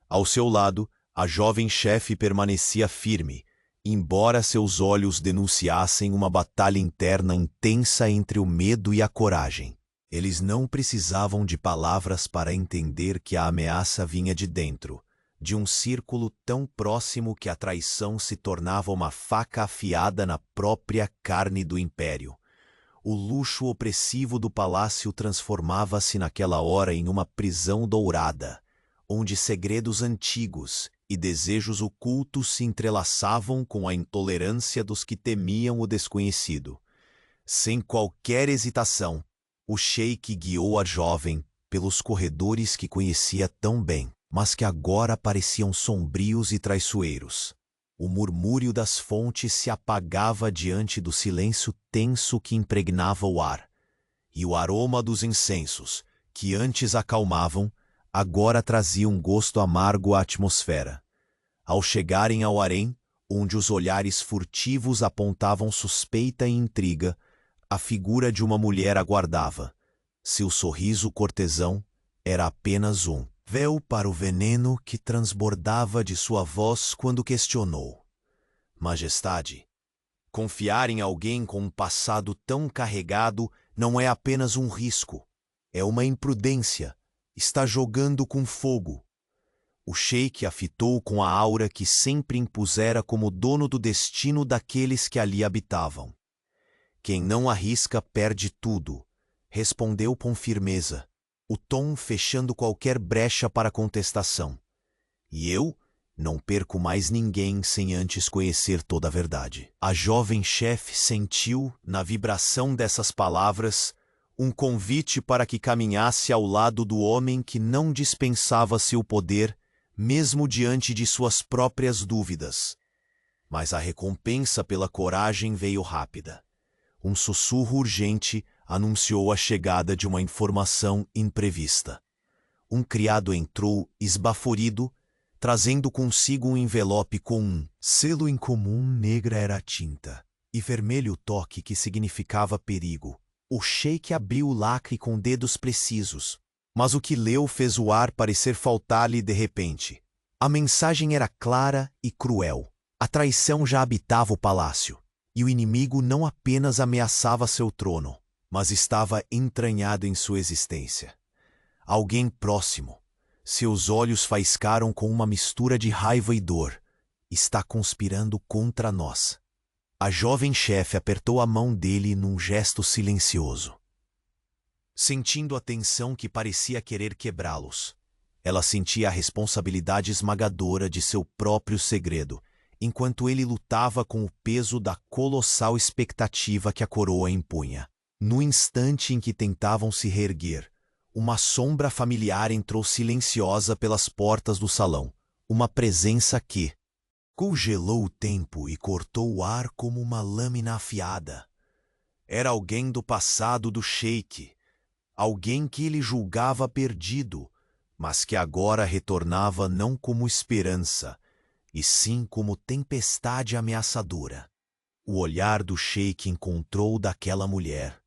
Ao seu lado, a jovem chefe permanecia firme, embora seus olhos denunciassem uma batalha interna intensa entre o medo e a coragem. Eles não precisavam de palavras para entender que a ameaça vinha de dentro, de um círculo tão próximo que a traição se tornava uma faca afiada na própria carne do império. O luxo opressivo do palácio transformava-se naquela hora em uma prisão dourada, onde segredos antigos e desejos ocultos se entrelaçavam com a intolerância dos que temiam o desconhecido. Sem qualquer hesitação, o sheik guiou a jovem pelos corredores que conhecia tão bem, mas que agora pareciam sombrios e traiçoeiros. O murmúrio das fontes se apagava diante do silêncio tenso que impregnava o ar, e o aroma dos incensos, que antes acalmavam, agora trazia um gosto amargo à atmosfera. Ao chegarem ao harém, onde os olhares furtivos apontavam suspeita e intriga, a figura de uma mulher aguardava. Seu sorriso cortesão era apenas um véu para o veneno que transbordava de sua voz quando questionou. Majestade, confiar em alguém com um passado tão carregado não é apenas um risco, é uma imprudência. Está jogando com fogo. O sheik a fitou com a aura que sempre impusera como dono do destino daqueles que ali habitavam. Quem não arrisca perde tudo, respondeu com firmeza, o tom fechando qualquer brecha para contestação. E eu não perco mais ninguém sem antes conhecer toda a verdade. A jovem chefe sentiu, na vibração dessas palavras, um convite para que caminhasse ao lado do homem que não dispensava seu poder, mesmo diante de suas próprias dúvidas. Mas a recompensa pela coragem veio rápida. Um sussurro urgente anunciou a chegada de uma informação imprevista. Um criado entrou, esbaforido, trazendo consigo um envelope com um selo incomum. Negra era a tinta, e vermelho o toque que significava perigo. O sheik abriu o lacre com dedos precisos, mas o que leu fez o ar parecer faltar-lhe de repente. A mensagem era clara e cruel. A traição já habitava o palácio, e o inimigo não apenas ameaçava seu trono, mas estava entranhado em sua existência. Alguém próximo. Seus olhos faiscaram com uma mistura de raiva e dor. Está conspirando contra nós. A jovem chefe apertou a mão dele num gesto silencioso. Sentindo a tensão que parecia querer quebrá-los, ela sentia a responsabilidade esmagadora de seu próprio segredo, enquanto ele lutava com o peso da colossal expectativa que a coroa impunha. No instante em que tentavam se reerguer, uma sombra familiar entrou silenciosa pelas portas do salão, uma presença que congelou o tempo e cortou o ar como uma lâmina afiada. Era alguém do passado do sheik, alguém que ele julgava perdido, mas que agora retornava não como esperança, e sim como tempestade ameaçadora. O olhar do sheik encontrou daquela mulher,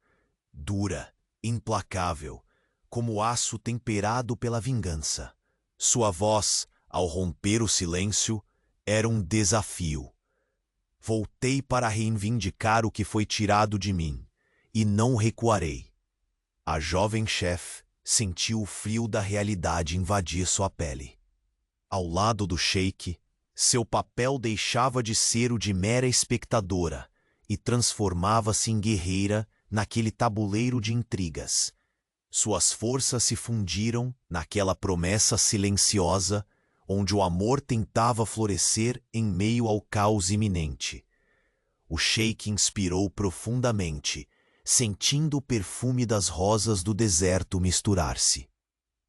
dura, implacável, como aço temperado pela vingança. Sua voz, ao romper o silêncio, era um desafio. Voltei para reivindicar o que foi tirado de mim, e não recuarei. A jovem chefe sentiu o frio da realidade invadir sua pele. Ao lado do sheik, seu papel deixava de ser o de mera espectadora e transformava-se em guerreira naquele tabuleiro de intrigas. Suas forças se fundiram naquela promessa silenciosa onde o amor tentava florescer em meio ao caos iminente. O sheik inspirou profundamente, sentindo o perfume das rosas do deserto misturar-se.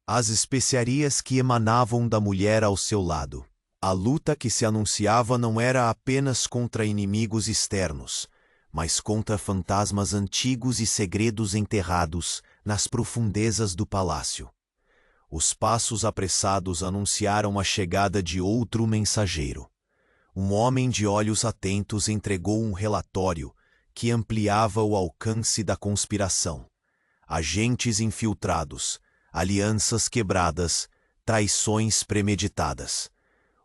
As especiarias que emanavam da mulher ao seu lado. A luta que se anunciava não era apenas contra inimigos externos, mas contra fantasmas antigos e segredos enterrados nas profundezas do palácio. Os passos apressados anunciaram a chegada de outro mensageiro. Um homem de olhos atentos entregou um relatório que ampliava o alcance da conspiração. Agentes infiltrados, alianças quebradas, traições premeditadas.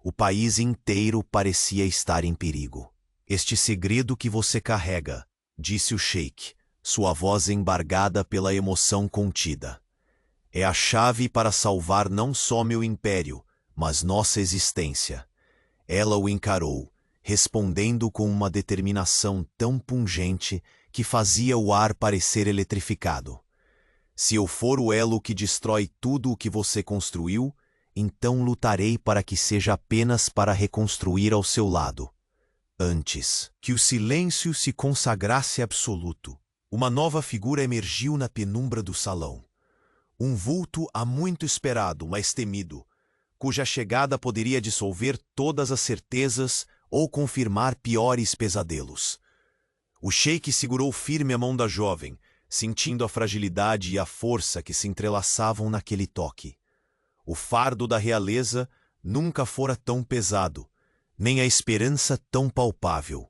O país inteiro parecia estar em perigo. Este segredo que você carrega, disse o sheik, sua voz embargada pela emoção contida. É a chave para salvar não só meu império, mas nossa existência. Ela o encarou, respondendo com uma determinação tão pungente que fazia o ar parecer eletrificado. Se eu for o elo que destrói tudo o que você construiu, então lutarei para que seja apenas para reconstruir ao seu lado. Antes que o silêncio se consagrasse absoluto, uma nova figura emergiu na penumbra do salão. Um vulto há muito esperado, mas temido, cuja chegada poderia dissolver todas as certezas ou confirmar piores pesadelos. O sheik segurou firme a mão da jovem, sentindo a fragilidade e a força que se entrelaçavam naquele toque. O fardo da realeza nunca fora tão pesado, nem a esperança tão palpável.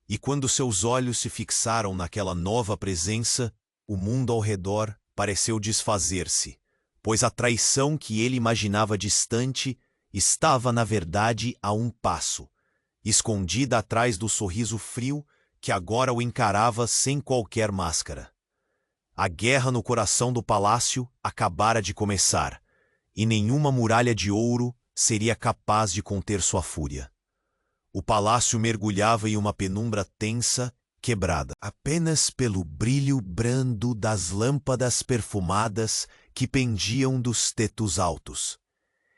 E quando seus olhos se fixaram naquela nova presença, o mundo ao redor pareceu desfazer-se, pois a traição que ele imaginava distante estava, na verdade, a um passo, escondida atrás do sorriso frio que agora o encarava sem qualquer máscara. A guerra no coração do palácio acabara de começar, e nenhuma muralha de ouro seria capaz de conter sua fúria. O palácio mergulhava em uma penumbra tensa, quebrada apenas pelo brilho brando das lâmpadas perfumadas que pendiam dos tetos altos,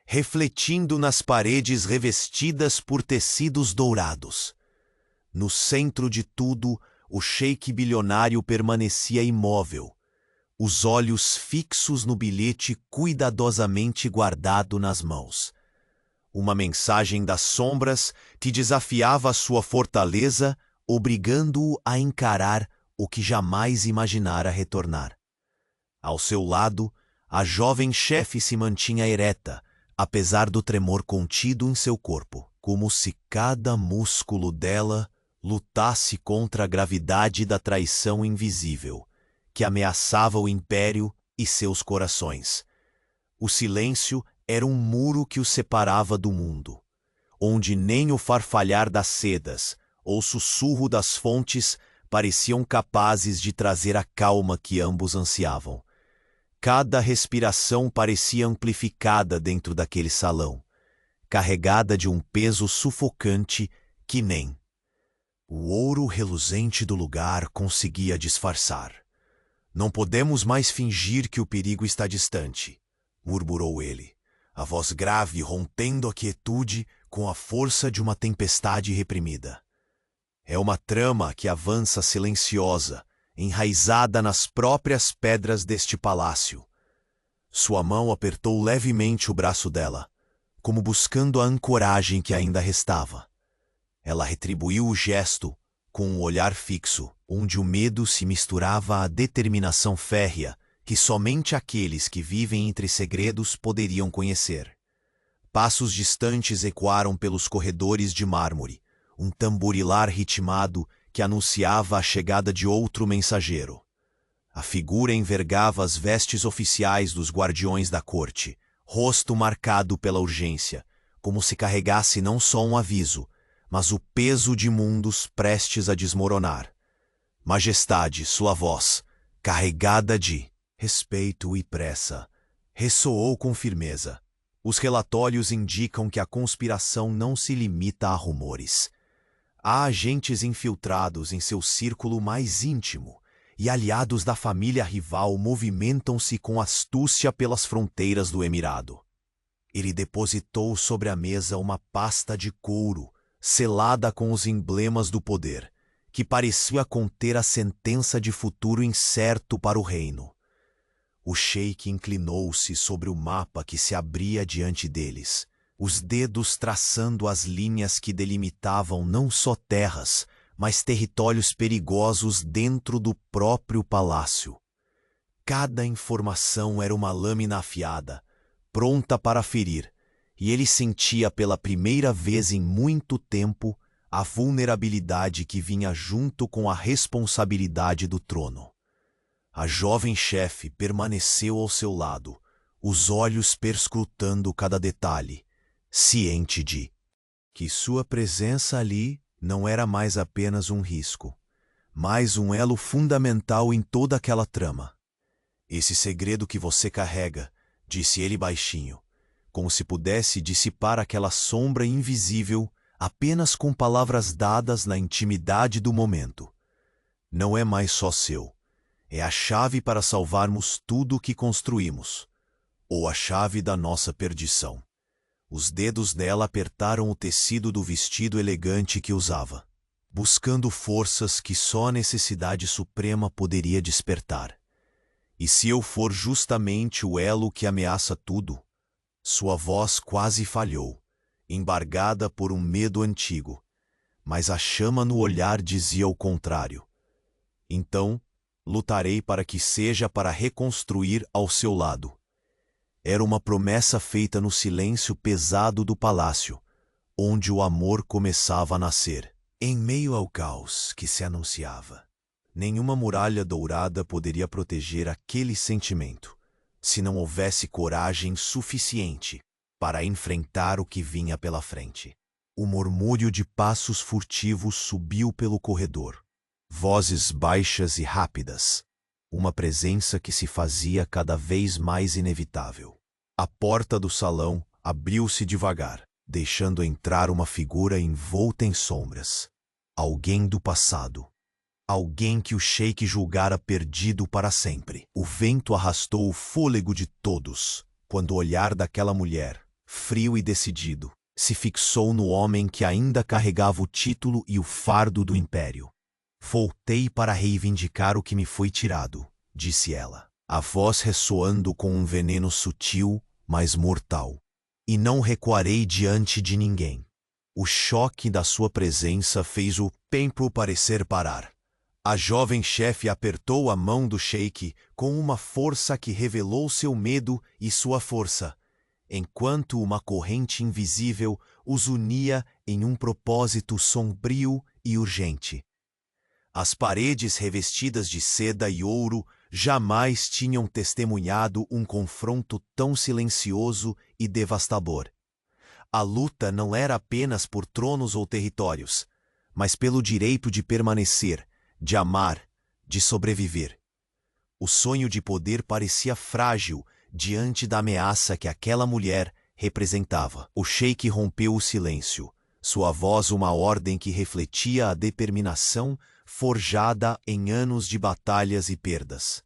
refletindo nas paredes revestidas por tecidos dourados. No centro de tudo, o sheik bilionário permanecia imóvel, os olhos fixos no bilhete cuidadosamente guardado nas mãos. Uma mensagem das sombras que desafiava a sua fortaleza, obrigando-o a encarar o que jamais imaginara retornar. Ao seu lado, a jovem chefe se mantinha ereta, apesar do tremor contido em seu corpo, como se cada músculo dela lutasse contra a gravidade da traição invisível, que ameaçava o império e seus corações. O silêncio era um muro que os separava do mundo, onde nem o farfalhar das sedas ou o sussurro das fontes pareciam capazes de trazer a calma que ambos ansiavam. Cada respiração parecia amplificada dentro daquele salão, carregada de um peso sufocante que nem o ouro reluzente do lugar conseguia disfarçar. Não podemos mais fingir que o perigo está distante, murmurou ele, a voz grave rompendo a quietude com a força de uma tempestade reprimida. É uma trama que avança silenciosa, enraizada nas próprias pedras deste palácio. Sua mão apertou levemente o braço dela, como buscando a ancoragem que ainda restava. Ela retribuiu o gesto com um olhar fixo, onde o medo se misturava à determinação férrea que somente aqueles que vivem entre segredos poderiam conhecer. Passos distantes ecoaram pelos corredores de mármore, um tamborilar ritmado que anunciava a chegada de outro mensageiro. A figura envergava as vestes oficiais dos guardiões da corte, rosto marcado pela urgência, como se carregasse não só um aviso, mas o peso de mundos prestes a desmoronar. Majestade, sua voz, carregada de respeito e pressa, ressoou com firmeza. Os relatórios indicam que a conspiração não se limita a rumores. Há agentes infiltrados em seu círculo mais íntimo, e aliados da família rival movimentam-se com astúcia pelas fronteiras do Emirado. Ele depositou sobre a mesa uma pasta de couro, selada com os emblemas do poder, que parecia conter a sentença de futuro incerto para o reino. O sheik inclinou-se sobre o mapa que se abria diante deles, os dedos traçando as linhas que delimitavam não só terras, mas territórios perigosos dentro do próprio palácio. Cada informação era uma lâmina afiada, pronta para ferir, e ele sentia pela primeira vez em muito tempo a vulnerabilidade que vinha junto com a responsabilidade do trono. A jovem chefe permaneceu ao seu lado, os olhos perscrutando cada detalhe, ciente de que sua presença ali não era mais apenas um risco, mas um elo fundamental em toda aquela trama. Esse segredo que você carrega, disse ele baixinho, como se pudesse dissipar aquela sombra invisível apenas com palavras dadas na intimidade do momento. Não é mais só seu. É a chave para salvarmos tudo o que construímos, ou a chave da nossa perdição. Os dedos dela apertaram o tecido do vestido elegante que usava, buscando forças que só a necessidade suprema poderia despertar. E se eu for justamente o elo que ameaça tudo? Sua voz quase falhou, embargada por um medo antigo, mas a chama no olhar dizia o contrário. Então, lutarei para que seja para reconstruir ao seu lado. Era uma promessa feita no silêncio pesado do palácio, onde o amor começava a nascer. Em meio ao caos que se anunciava, nenhuma muralha dourada poderia proteger aquele sentimento, se não houvesse coragem suficiente para enfrentar o que vinha pela frente. O murmúrio de passos furtivos subiu pelo corredor. Vozes baixas e rápidas, uma presença que se fazia cada vez mais inevitável. A porta do salão abriu-se devagar, deixando entrar uma figura envolta em sombras. Alguém do passado. Alguém que o sheik julgara perdido para sempre. O vento arrastou o fôlego de todos, quando o olhar daquela mulher, frio e decidido, se fixou no homem que ainda carregava o título e o fardo do império. Voltei para reivindicar o que me foi tirado, disse ela, a voz ressoando com um veneno sutil, mas mortal. E não recuarei diante de ninguém. O choque da sua presença fez o tempo parecer parar. A jovem chefe apertou a mão do sheik com uma força que revelou seu medo e sua força, enquanto uma corrente invisível os unia em um propósito sombrio e urgente. As paredes revestidas de seda e ouro jamais tinham testemunhado um confronto tão silencioso e devastador. A luta não era apenas por tronos ou territórios, mas pelo direito de permanecer, de amar, de sobreviver. O sonho de poder parecia frágil diante da ameaça que aquela mulher representava. O sheik rompeu o silêncio, sua voz uma ordem que refletia a determinação forjada em anos de batalhas e perdas.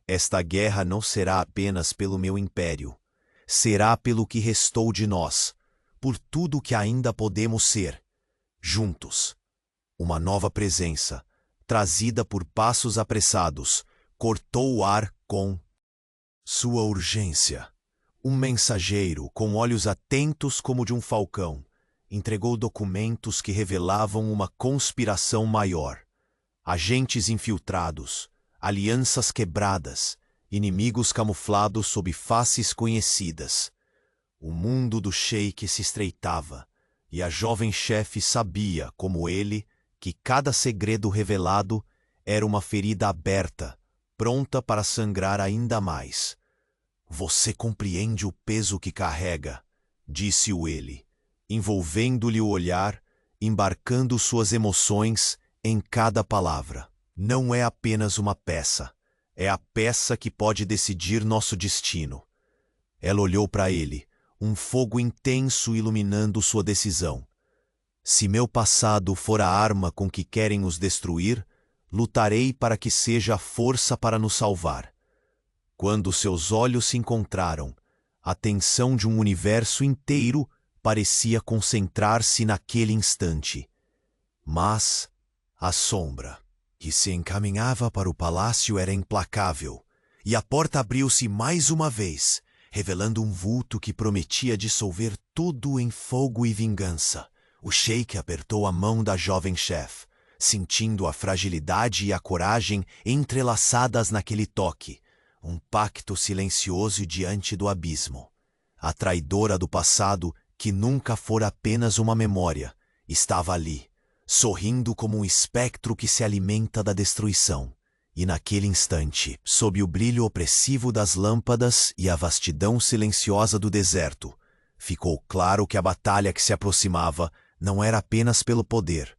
Esta guerra não será apenas pelo meu império, será pelo que restou de nós, por tudo que ainda podemos ser, juntos. Uma nova presença, trazida por passos apressados, cortou o ar com sua urgência. Um mensageiro, com olhos atentos como de um falcão, entregou documentos que revelavam uma conspiração maior. Agentes infiltrados, alianças quebradas, inimigos camuflados sob faces conhecidas. O mundo do sheik se estreitava, e a jovem chefe sabia, como ele, que cada segredo revelado era uma ferida aberta, pronta para sangrar ainda mais. Você compreende o peso que carrega, disse-o ele, envolvendo-lhe o olhar, embarcando suas emoções em cada palavra. Não é apenas uma peça, é a peça que pode decidir nosso destino. Ela olhou para ele, um fogo intenso iluminando sua decisão. Se meu passado for a arma com que querem os destruir, lutarei para que seja a força para nos salvar. Quando seus olhos se encontraram, a tensão de um universo inteiro parecia concentrar-se naquele instante. Mas a sombra que se encaminhava para o palácio era implacável, e a porta abriu-se mais uma vez, revelando um vulto que prometia dissolver tudo em fogo e vingança. O sheik apertou a mão da jovem chefe, sentindo a fragilidade e a coragem entrelaçadas naquele toque, um pacto silencioso diante do abismo. A traidora do passado, que nunca fora apenas uma memória, estava ali, sorrindo como um espectro que se alimenta da destruição. E naquele instante, sob o brilho opressivo das lâmpadas e a vastidão silenciosa do deserto, ficou claro que a batalha que se aproximava não era apenas pelo poder,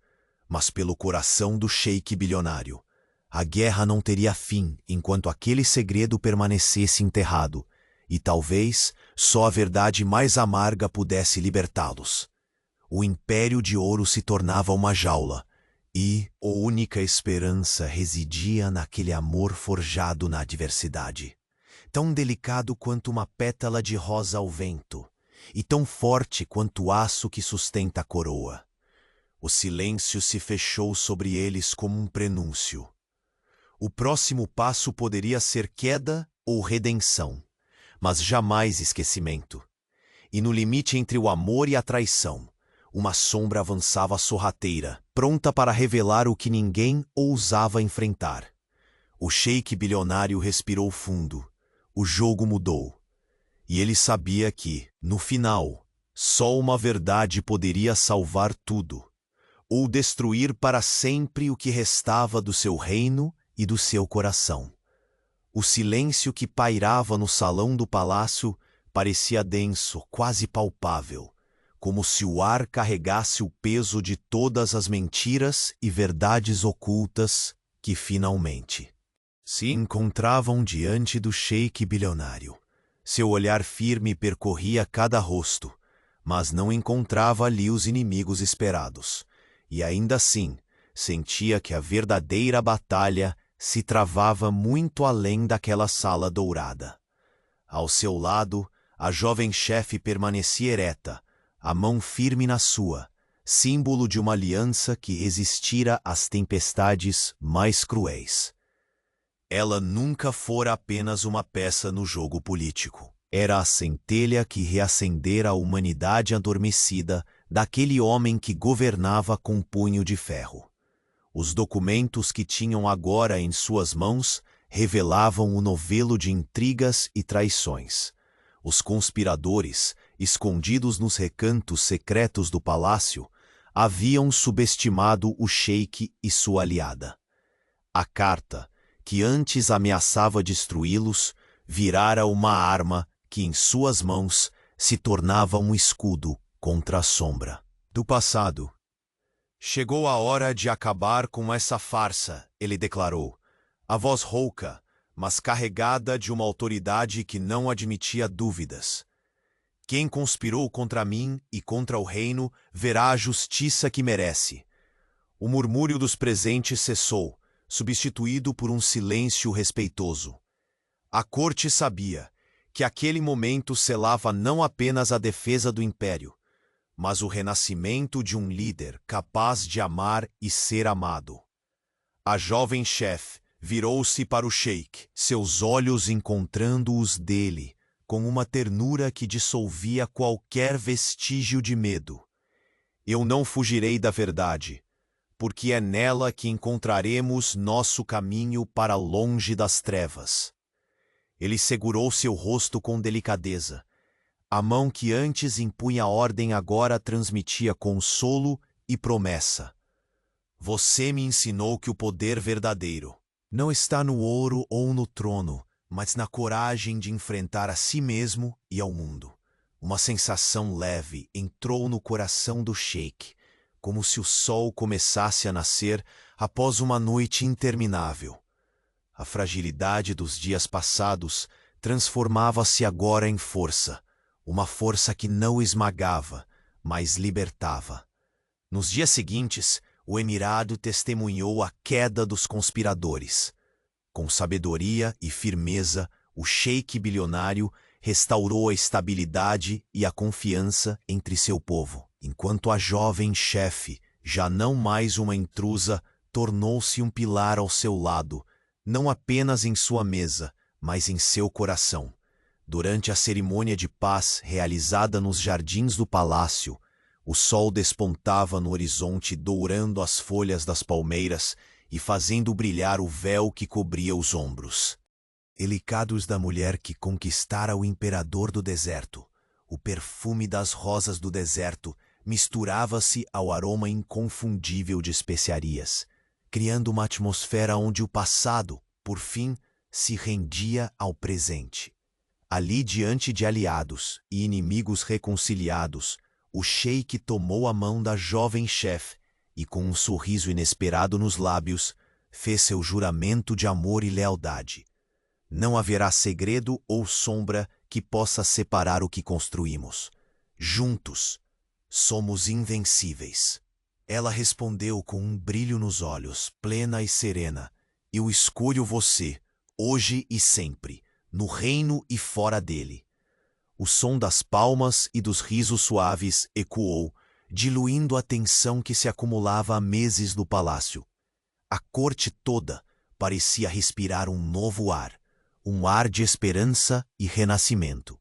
mas pelo coração do sheik bilionário. A guerra não teria fim enquanto aquele segredo permanecesse enterrado, e talvez só a verdade mais amarga pudesse libertá-los. O Império de Ouro se tornava uma jaula, e a única esperança residia naquele amor forjado na adversidade, tão delicado quanto uma pétala de rosa ao vento, e tão forte quanto o aço que sustenta a coroa. O silêncio se fechou sobre eles como um prenúncio. O próximo passo poderia ser queda ou redenção, mas jamais esquecimento. E no limite entre o amor e a traição, uma sombra avançava sorrateira, pronta para revelar o que ninguém ousava enfrentar. O sheik bilionário respirou fundo. O jogo mudou. E ele sabia que, no final, só uma verdade poderia salvar tudo, ou destruir para sempre o que restava do seu reino e do seu coração. O silêncio que pairava no salão do palácio parecia denso, quase palpável, como se o ar carregasse o peso de todas as mentiras e verdades ocultas que finalmente se encontravam diante do sheik bilionário. Seu olhar firme percorria cada rosto, mas não encontrava ali os inimigos esperados. E ainda assim, sentia que a verdadeira batalha se travava muito além daquela sala dourada. Ao seu lado, a jovem chefe permanecia ereta, a mão firme na sua, símbolo de uma aliança que resistira às tempestades mais cruéis. Ela nunca fora apenas uma peça no jogo político. Era a centelha que reacendera a humanidade adormecida daquele homem que governava com punho de ferro. Os documentos que tinham agora em suas mãos revelavam o novelo de intrigas e traições. Os conspiradores, escondidos nos recantos secretos do palácio, haviam subestimado o sheik e sua aliada. A carta, que antes ameaçava destruí-los, virara uma arma que em suas mãos se tornava um escudo contra a sombra do passado. Chegou a hora de acabar com essa farsa, ele declarou, a voz rouca, mas carregada de uma autoridade que não admitia dúvidas. Quem conspirou contra mim e contra o reino verá a justiça que merece. O murmúrio dos presentes cessou, substituído por um silêncio respeitoso. A corte sabia que aquele momento selava não apenas a defesa do império, mas o renascimento de um líder capaz de amar e ser amado. A jovem chefe virou-se para o sheik, seus olhos encontrando os dele, com uma ternura que dissolvia qualquer vestígio de medo. Eu não fugirei da verdade, porque é nela que encontraremos nosso caminho para longe das trevas. Ele segurou seu rosto com delicadeza. A mão que antes impunha ordem agora transmitia consolo e promessa. Você me ensinou que o poder verdadeiro não está no ouro ou no trono, mas na coragem de enfrentar a si mesmo e ao mundo. Uma sensação leve entrou no coração do sheik, como se o sol começasse a nascer após uma noite interminável. A fragilidade dos dias passados transformava-se agora em força, uma força que não o esmagava, mas libertava. Nos dias seguintes, o emirado testemunhou a queda dos conspiradores. Com sabedoria e firmeza, o sheik bilionário restaurou a estabilidade e a confiança entre seu povo, enquanto a jovem chefe, já não mais uma intrusa, tornou-se um pilar ao seu lado, não apenas em sua mesa, mas em seu coração. Durante a cerimônia de paz realizada nos jardins do palácio, o sol despontava no horizonte, dourando as folhas das palmeiras e fazendo brilhar o véu que cobria os ombros. Delicados da mulher que conquistara o imperador do deserto, o perfume das rosas do deserto misturava-se ao aroma inconfundível de especiarias, criando uma atmosfera onde o passado, por fim, se rendia ao presente. Ali, diante de aliados e inimigos reconciliados, o sheik tomou a mão da jovem chefe e, com um sorriso inesperado nos lábios, fez seu juramento de amor e lealdade. Não haverá segredo ou sombra que possa separar o que construímos. Juntos, somos invencíveis. Ela respondeu com um brilho nos olhos, plena e serena. Eu escolho você, hoje e sempre, no reino e fora dele. O som das palmas e dos risos suaves ecoou, diluindo a tensão que se acumulava há meses no palácio. A corte toda parecia respirar um novo ar, um ar de esperança e renascimento.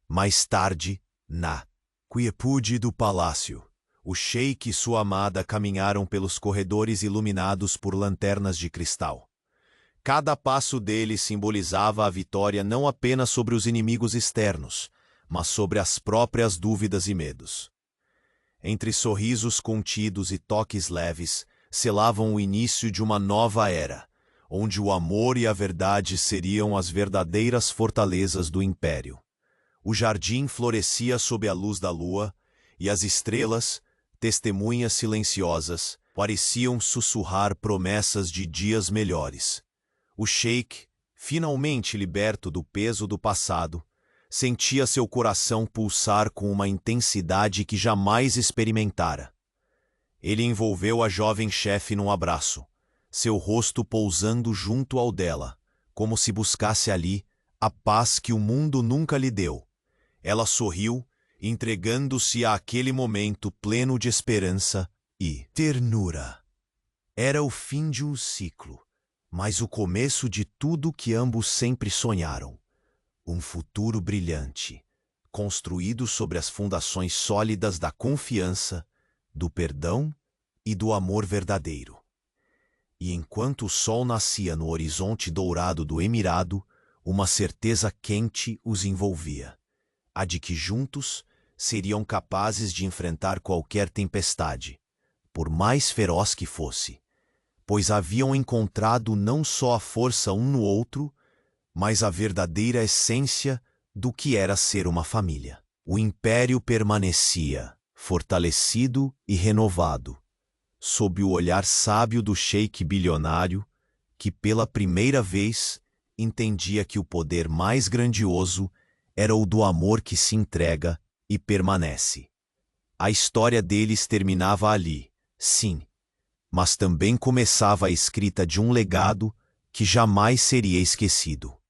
Mais tarde, na quietude do palácio, o sheik e sua amada caminharam pelos corredores iluminados por lanternas de cristal. Cada passo dele simbolizava a vitória não apenas sobre os inimigos externos, mas sobre as próprias dúvidas e medos. Entre sorrisos contidos e toques leves, selavam o início de uma nova era, onde o amor e a verdade seriam as verdadeiras fortalezas do império. O jardim florescia sob a luz da lua, e as estrelas, testemunhas silenciosas, pareciam sussurrar promessas de dias melhores. O sheik, finalmente liberto do peso do passado, sentia seu coração pulsar com uma intensidade que jamais experimentara. Ele envolveu a jovem chefe num abraço, seu rosto pousando junto ao dela, como se buscasse ali a paz que o mundo nunca lhe deu. Ela sorriu, entregando-se àquele momento pleno de esperança e ternura. Era o fim de um ciclo, mas o começo de tudo que ambos sempre sonharam. Um futuro brilhante, construído sobre as fundações sólidas da confiança, do perdão e do amor verdadeiro. E enquanto o sol nascia no horizonte dourado do Emirado, uma certeza quente os envolvia: a de que juntos seriam capazes de enfrentar qualquer tempestade, por mais feroz que fosse, pois haviam encontrado não só a força um no outro, mas a verdadeira essência do que era ser uma família. O império permanecia, fortalecido e renovado, sob o olhar sábio do sheik bilionário, que pela primeira vez entendia que o poder mais grandioso era o do amor que se entrega e permanece. A história deles terminava ali, sim, mas também começava a escrita de um legado que jamais seria esquecido.